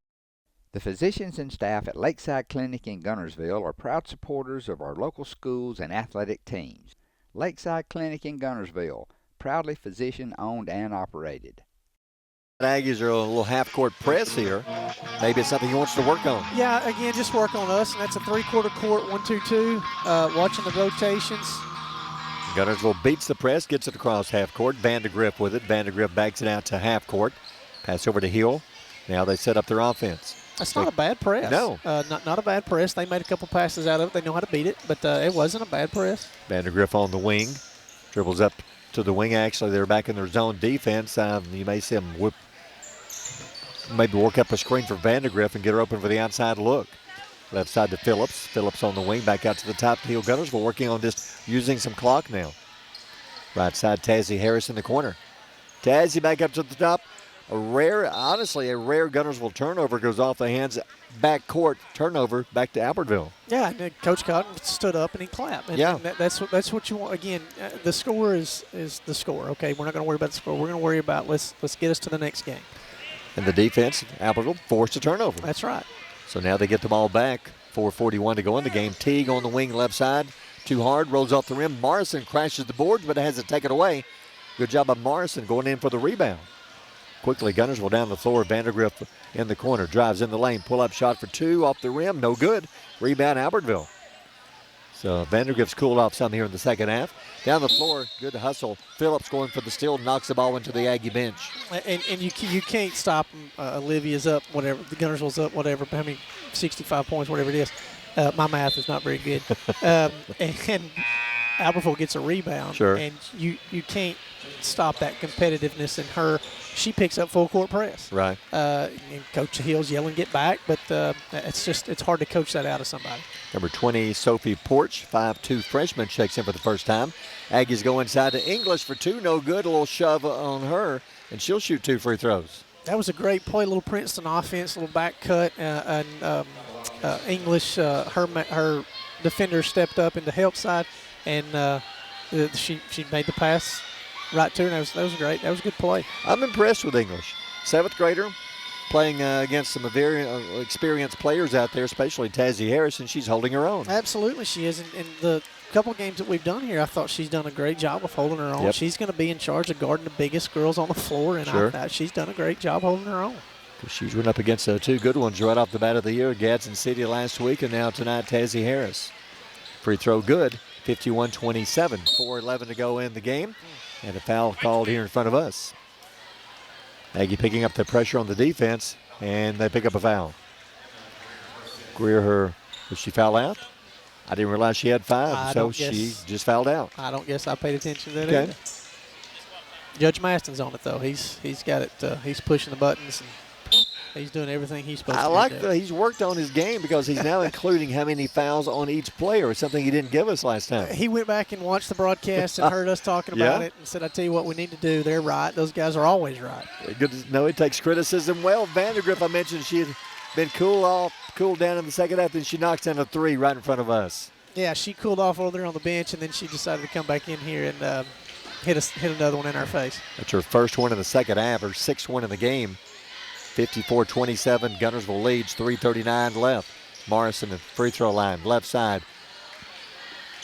Speaker 7: The physicians and staff at Lakeside Clinic in Guntersville are proud supporters of our local schools and athletic teams. Lakeside Clinic in Guntersville, proudly physician-owned and operated.
Speaker 2: Aggies are a little half-court press here. Maybe it's something he wants to work on.
Speaker 3: Yeah, again, just work on us, and that's a 3/4 court, 1-2-2, watching the rotations.
Speaker 2: Guntersville beats the press, gets it across half court. Vandergriff with it. Vandergriff backs it out to half court. Pass over to Hill. Now they set up their offense.
Speaker 3: That's not a bad press.
Speaker 2: No.
Speaker 3: Not a bad press. They made a couple passes out of it. They know how to beat it, but it wasn't a bad press.
Speaker 2: Vandergriff on the wing. Dribbles up to the wing. Actually, they're back in their zone defense. You may see them maybe work up a screen for Vandergriff and get her open for the outside look. Left side to Phillips. Phillips on the wing, back out to the top to Hill Guntersville, working on just using some clock now. Right side, Tazzy Harris in the corner. Tazzy back up to the top. Honestly, a rare Guntersville turnover goes off the hands. Back court turnover back to Albertville.
Speaker 3: Yeah, and Coach Cotton stood up and he clapped. And,
Speaker 2: yeah.
Speaker 3: And that's what you want. Again, the score is the score. Okay, we're not going to worry about the score. We're going to worry about let's get us to the next game.
Speaker 2: And the defense, Albertville forced a turnover.
Speaker 3: That's right.
Speaker 2: So now they get the ball back. 4:41 to go in the game. Teague on the wing left side. Too hard, rolls off the rim. Morrison crashes the boards, but has it taken away. Good job by Morrison going in for the rebound. Quickly, Guntersville down the floor. Vandergriff in the corner. Drives in the lane. Pull-up shot for 2 off the rim. No good. Rebound, Albertville. So Vandergriff's cooled off some here in the second half. Down the floor, good hustle. Phillips going for the steal, knocks the ball into the Aggie bench.
Speaker 3: And you can't stop them. Olivia's up, whatever. The Guntersville's up, whatever. How many? 65 points, whatever it is. My math is not very good. And Albertville gets a rebound.
Speaker 2: Sure.
Speaker 3: And you can't stop that competitiveness in her. She picks up full court press.
Speaker 2: Right.
Speaker 3: And Coach Hill's yelling, get back, but it's hard to coach that out of somebody.
Speaker 2: Number 20, Sophie Porch, 5'2" freshman, checks in for the first time. Aggies go inside to English for 2, no good. A little shove on her, and she'll shoot 2 free throws.
Speaker 3: That was a great play, little Princeton offense, little back cut, and English, her defender stepped up into help side, and she made the pass right to her, and that was great. That was a good play.
Speaker 2: I'm impressed with English. 7th grader, playing against some very experienced players out there, especially Tazzy Harris, and she's holding her own.
Speaker 3: Absolutely, she is. And the couple games that we've done here, I thought she's done a great job of holding her own.
Speaker 2: Yep.
Speaker 3: She's going to be in charge of guarding the biggest girls on the floor, and
Speaker 2: sure.
Speaker 3: she's done a great job holding her own.
Speaker 2: She's run up against two good ones right off the bat of the year, Gadsden City last week, and now tonight, Tazie Harris. Free throw good, 51-27, 4:11 to go in the game, and a foul called here in front of us. Aggie picking up the pressure on the defense, and they pick up a foul. Greer, did she foul out? I didn't realize she had 5, so she just fouled out.
Speaker 3: I don't guess I paid attention to that
Speaker 2: Okay.
Speaker 3: either. Judge Maston's on it, though. He's got it. He's pushing the buttons, and he's doing everything he's supposed to do.
Speaker 2: I like that he's worked on his game because he's now including how many fouls on each player. It's something he didn't give us last time.
Speaker 3: He went back and watched the broadcast and heard us talking about it and said, I tell you what we need to do. They're right. Those guys are always right.
Speaker 2: Good to know he takes criticism well. Vandergrift, I mentioned she had been cooled down in the second half, then she knocks down a 3 right in front of us.
Speaker 3: Yeah, she cooled off over there on the bench, and then she decided to come back in here and hit another one in our face.
Speaker 2: That's her first one in the second half, her 6th one in the game. 54-27, Guntersville leads, 3:39 left. Morrison at free throw line, left side.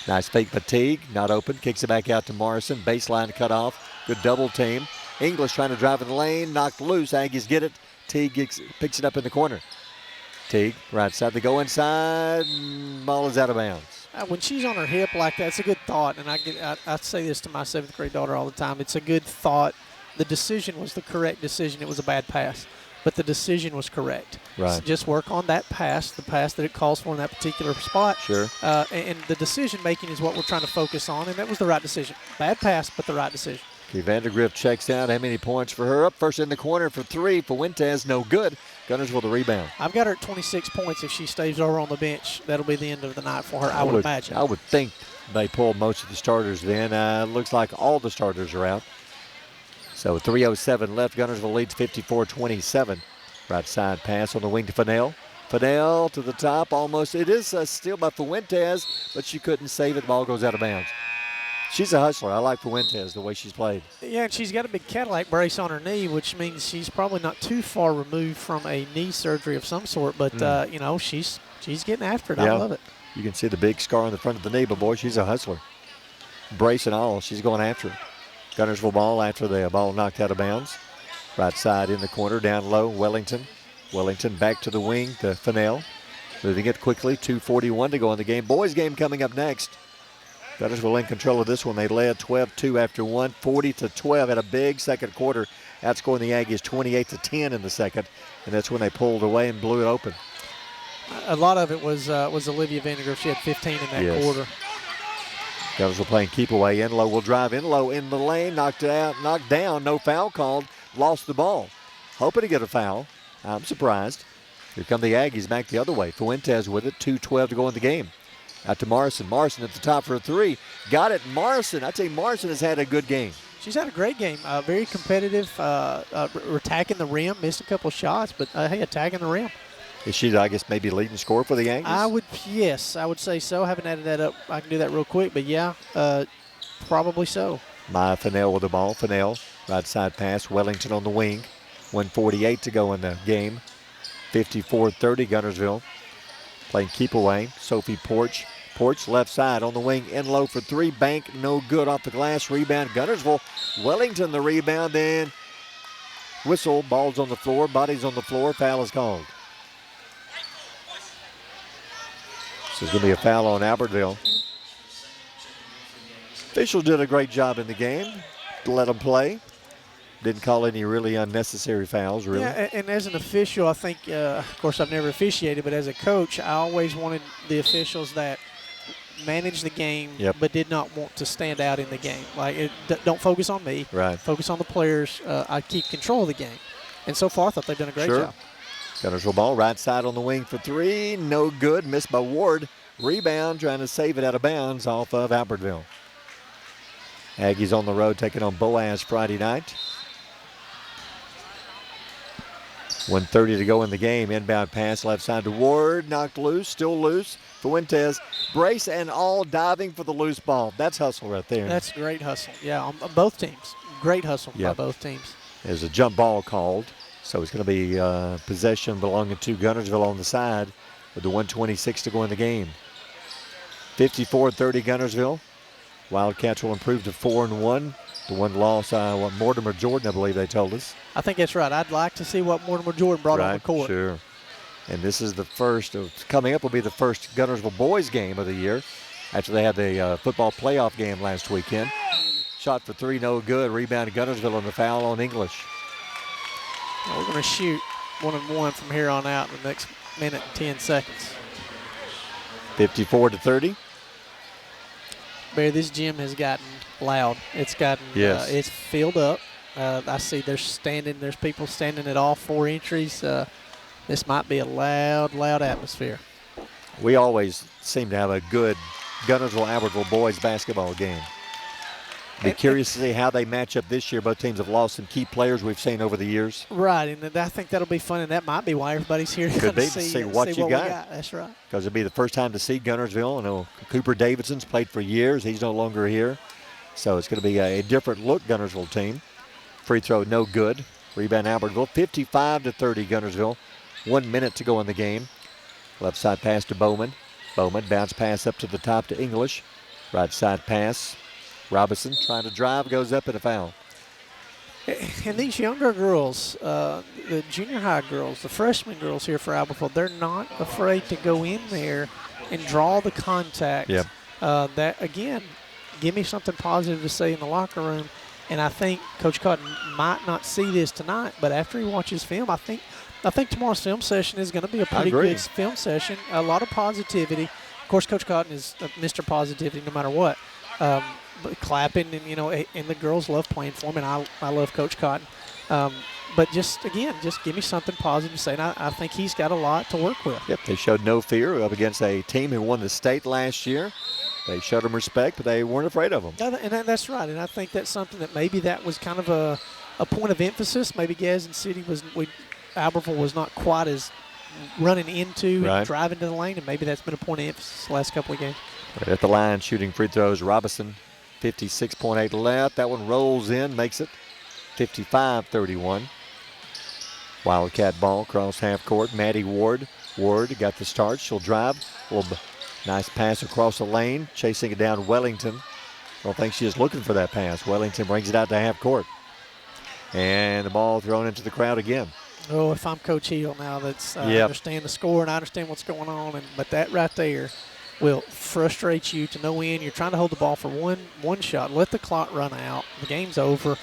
Speaker 2: Nice fake by Teague, not open, kicks it back out to Morrison. Baseline cut off, good double team. English trying to drive in the lane, knocked loose. Aggies get it. Teague picks it up in the corner. Teague, right side, they go inside, ball is out of bounds.
Speaker 3: When she's on her hip like that, it's a good thought, and I say this to my 7th grade daughter all the time. It's a good thought. The decision was the correct decision. It was a bad pass, but the decision was correct.
Speaker 2: Right.
Speaker 3: So just work on that pass, the pass that it calls for in that particular spot.
Speaker 2: Sure.
Speaker 3: And the decision-making is what we're trying to focus on, and that was the right decision. Bad pass, but the right decision.
Speaker 2: Okay, Vandergrift checks out. How many points for her? Up first in the corner for 3. Fuentes, no good. Guntersville the rebound.
Speaker 3: I've got her at 26 points. If she stays over on the bench, that'll be the end of the night for her, I would imagine.
Speaker 2: I would think they pull most of the starters then. Looks like all the starters are out. So 3:07 left. Guntersville leads 54-27. Right side pass on the wing to Fennell. Fennell to the top almost. It is a steal by Fuentes, but she couldn't save it. Ball goes out of bounds. She's a hustler. I like Fuentes, the way she's played.
Speaker 3: Yeah, and she's got a big Cadillac brace on her knee, which means she's probably not too far removed from a knee surgery of some sort. But, she's getting after it.
Speaker 2: Yeah.
Speaker 3: I love it.
Speaker 2: You can see the big scar on the front of the knee, but, boy, she's a hustler. Brace and all, she's going after it. Guntersville ball after the ball knocked out of bounds. Right side in the corner, down low, Wellington. Wellington back to the wing to Fennell. Moving it quickly, 2:41 to go in the game. Boys game coming up next. Guntersville in control of this one. They led 12-2 after 1, 40-12. Had a big second quarter, outscoring the Aggies 28-10 in the second, and that's when they pulled away and blew it open.
Speaker 3: A lot of it was Olivia Vandergrift. She had 15 in that quarter.
Speaker 2: Guntersville playing keep away. Enlow will drive in low in the lane, knocked it out, knocked down, no foul called, lost the ball. Hoping to get a foul. I'm surprised. Here come the Aggies back the other way. Fuentes with it, 2:12 to go in the game. Out to Morrison. Morrison at the top for a 3. Got it. Morrison. I'd say Morrison has had a good game.
Speaker 3: She's had a great game. Very competitive. Attacking the rim. Missed a couple shots, but hey, attacking the rim.
Speaker 2: Is she, I guess, maybe leading scorer for the Aggies?
Speaker 3: Yes, I would say so. I haven't added that up. I can do that real quick, but yeah, probably so.
Speaker 2: Maya Fennell with the ball. Fennell, right side pass. Wellington on the wing. 1:48 to go in the game. 54-30 Guntersville. Playing keep away. Sophie Porch. Porch left side on the wing. In low for 3. Bank no good off the glass. Rebound Guntersville. Wellington the rebound. Then whistle. Ball's on the floor. Bodies on the floor. Foul is called. So it's going to be a foul on Albertville. Officials did a great job in the game. Let them play. Didn't call any really unnecessary fouls, really.
Speaker 3: Yeah, and as an official, I think, of course, I've never officiated, but as a coach, I always wanted the officials that managed the game but did not want to stand out in the game. Like, don't focus on me.
Speaker 2: Right.
Speaker 3: Focus on the players. I keep control of the game. And so far, I thought they've done a great job.
Speaker 2: Guntersville ball, right side on the wing for 3. No good. Missed by Ward. Rebound, trying to save it out of bounds off of Albertville. Aggies on the road taking on Boaz Friday night. 1:30 to go in the game. Inbound pass left side to Ward. Knocked loose. Still loose. Fuentes. Brace and all diving for the loose ball. That's hustle right there.
Speaker 3: That's great hustle. Yeah, on both teams. Great hustle by both teams.
Speaker 2: There's a jump ball called. So it's going to be possession belonging to Guntersville on the side with the 1:26 to go in the game. 54-30 Guntersville. Wildcats will improve to 4-1. The one loss, Mortimer Jordan, I believe they told us.
Speaker 3: I think that's right. I'd like to see what Mortimer Jordan brought on the court.
Speaker 2: Sure. And this is the first, coming up will be the first Guntersville boys game of the year after they had the football playoff game last weekend. Shot for three, no good. Rebound to Guntersville on the foul on English.
Speaker 3: Well, we're going to shoot 1-and-1 from here on out in the next minute and 10 seconds.
Speaker 2: 54-30.
Speaker 3: Barry, this gym has gotten loud. It's gotten, it's filled up. I see there's people standing at all four entries. This might be a loud atmosphere.
Speaker 2: We always seem to have a good Guntersville-Albertville boys basketball game. Be curious to see how they match up this year. Both teams have lost some key players we've seen over the years.
Speaker 3: Right, and I think that'll be fun, and that might be why everybody's here
Speaker 2: Could be
Speaker 3: to
Speaker 2: see what you got.
Speaker 3: That's right.
Speaker 2: Because it'll be the first time to see Guntersville. I know Cooper Davidson's played for years. He's no longer here. So it's going to be a different look Guntersville team. Free throw, no good. Rebound Albertville, 55-30 Guntersville. 1 minute to go in the game. Left side pass to Bowman. Bowman bounce pass up to the top to English. Right side pass. Robinson trying to drive, goes up and a foul.
Speaker 3: And these younger girls, the junior high girls, the freshman girls here for Albertville, they're not afraid to go in there and draw the contact.
Speaker 2: Yep.
Speaker 3: That, again, give me something positive to say in the locker room. And I think Coach Cotton might not see this tonight, but after he watches film, I think tomorrow's film session is going to be a pretty good film session. A lot of positivity. Of course, Coach Cotton is Mr. Positivity no matter what. But clapping, and and the girls love playing for him, and I love Coach Cotton. But just give me something positive to say. And I think he's got a lot to work with.
Speaker 2: Yep, they showed no fear up against a team who won the state last year. They showed them respect, but they weren't afraid of them.
Speaker 3: And that's right. And I think that's something that maybe that was kind of a point of emphasis. Maybe Gadsden City Albertville was not quite as running into and driving to the lane, and maybe that's been a point of emphasis the last couple of games.
Speaker 2: Right at the line, shooting free throws, Robinson, 56.8 left. That one rolls in, makes it 55-31. Wildcat ball across half court. Maddie Ward. Ward got the start. She'll drive. Nice pass across the lane. Chasing it down Wellington. I don't think she is looking for that pass. Wellington brings it out to half court. And the ball thrown into the crowd again.
Speaker 3: Oh, if I'm Coach Hill now, I understand the score and I understand what's going on. But that right there will frustrate you to no end. You're trying to hold the ball for one shot. Let the clock run out. The game's over.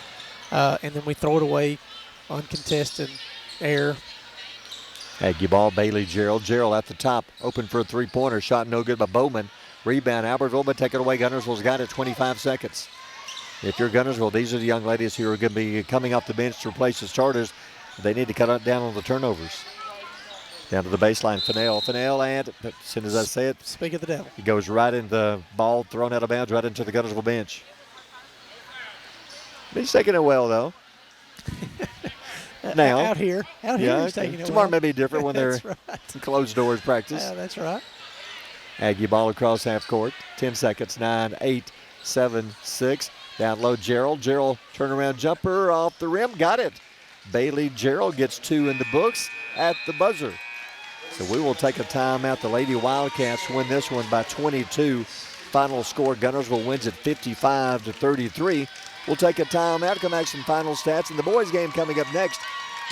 Speaker 3: And then we throw it away. Uncontested error.
Speaker 2: Aggie ball, Bailey Gerald. Gerald at the top, open for a three-pointer. Shot no good by Bowman. Rebound, Albertville, but take it away. Guntersville's got it, 25 seconds. If you're Guntersville, these are the young ladies who are going to be coming off the bench to replace the starters. They need to cut down on the turnovers. Down to the baseline, Fennell, and as soon as I say it,
Speaker 3: speak of the devil.
Speaker 2: He goes right in the ball, thrown out of bounds, right into the Guntersville bench. He's taking it well, though. Now,
Speaker 3: out here, he's taking it
Speaker 2: tomorrow
Speaker 3: well.
Speaker 2: may be different when they're in closed doors practice.
Speaker 3: Yeah, that's right.
Speaker 2: Aggie ball across half court. 10 seconds, 9, 8, 7, 6. Down low, Gerald. Gerald turnaround jumper off the rim, got it. Bailey Gerald gets 2 in the books at the buzzer. So we will take a timeout. The Lady Wildcats win this one by 22. Final score, Guntersville wins at 55-33. We'll take a timeout, come back some final stats. And the boys game coming up next.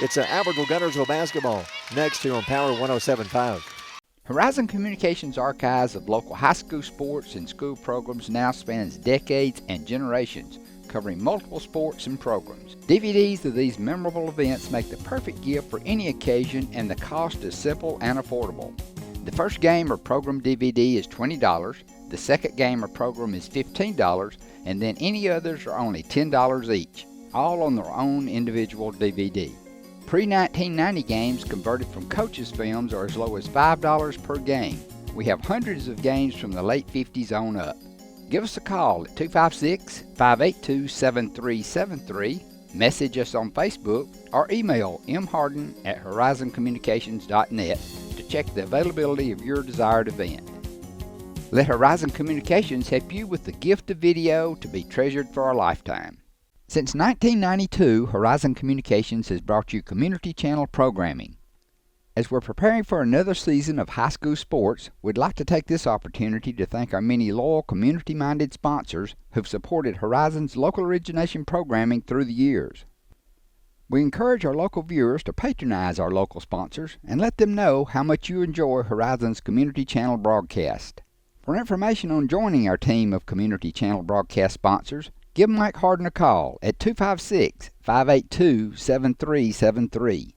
Speaker 2: It's Albertville Guntersville basketball. Next here on Power 107.5.
Speaker 7: Horizon Communications' archives of local high school sports and school programs now spans decades and generations, covering multiple sports and programs. DVDs of these memorable events make the perfect gift for any occasion, and the cost is simple and affordable. The first game or program DVD is $20, the second game or program is $15, and then any others are only $10 each, all on their own individual DVD. Pre-1990 games converted from coaches' films are as low as $5 per game. We have hundreds of games from the late 50s on up. Give us a call at 256-582-7373, message us on Facebook, or email mharden@horizoncommunications.net to check the availability of your desired event. Let Horizon Communications help you with the gift of video to be treasured for a lifetime. Since 1992, Horizon Communications has brought you community channel programming. As we're preparing for another season of high school sports, we'd like to take this opportunity to thank our many loyal, community-minded sponsors who've supported Horizon's local origination programming through the years. We encourage our local viewers to patronize our local sponsors and let them know how much you enjoy Horizon's Community Channel broadcast. For information on joining our team of Community Channel broadcast sponsors, give Mike Harden a call at 256-582-7373.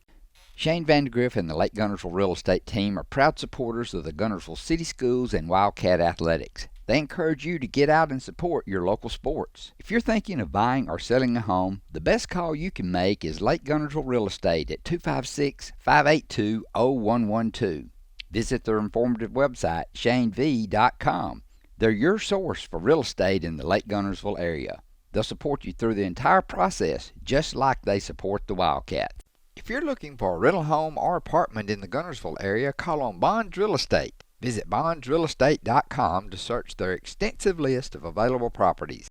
Speaker 7: Shane Vandegrift and the Lake Guntersville Real Estate Team are proud supporters of the Guntersville City Schools and Wildcat Athletics. They encourage you to get out and support your local sports. If you're thinking of buying or selling a home, the best call you can make is Lake Guntersville Real Estate at 256-582-0112. Visit their informative website, shanev.com. They're your source for real estate in the Lake Guntersville area. They'll support you through the entire process, just like they support the Wildcat. If you're looking for a rental home or apartment in the Guntersville area, call on Bonds Real Estate. Visit bondsrealestate.com to search their extensive list of available properties.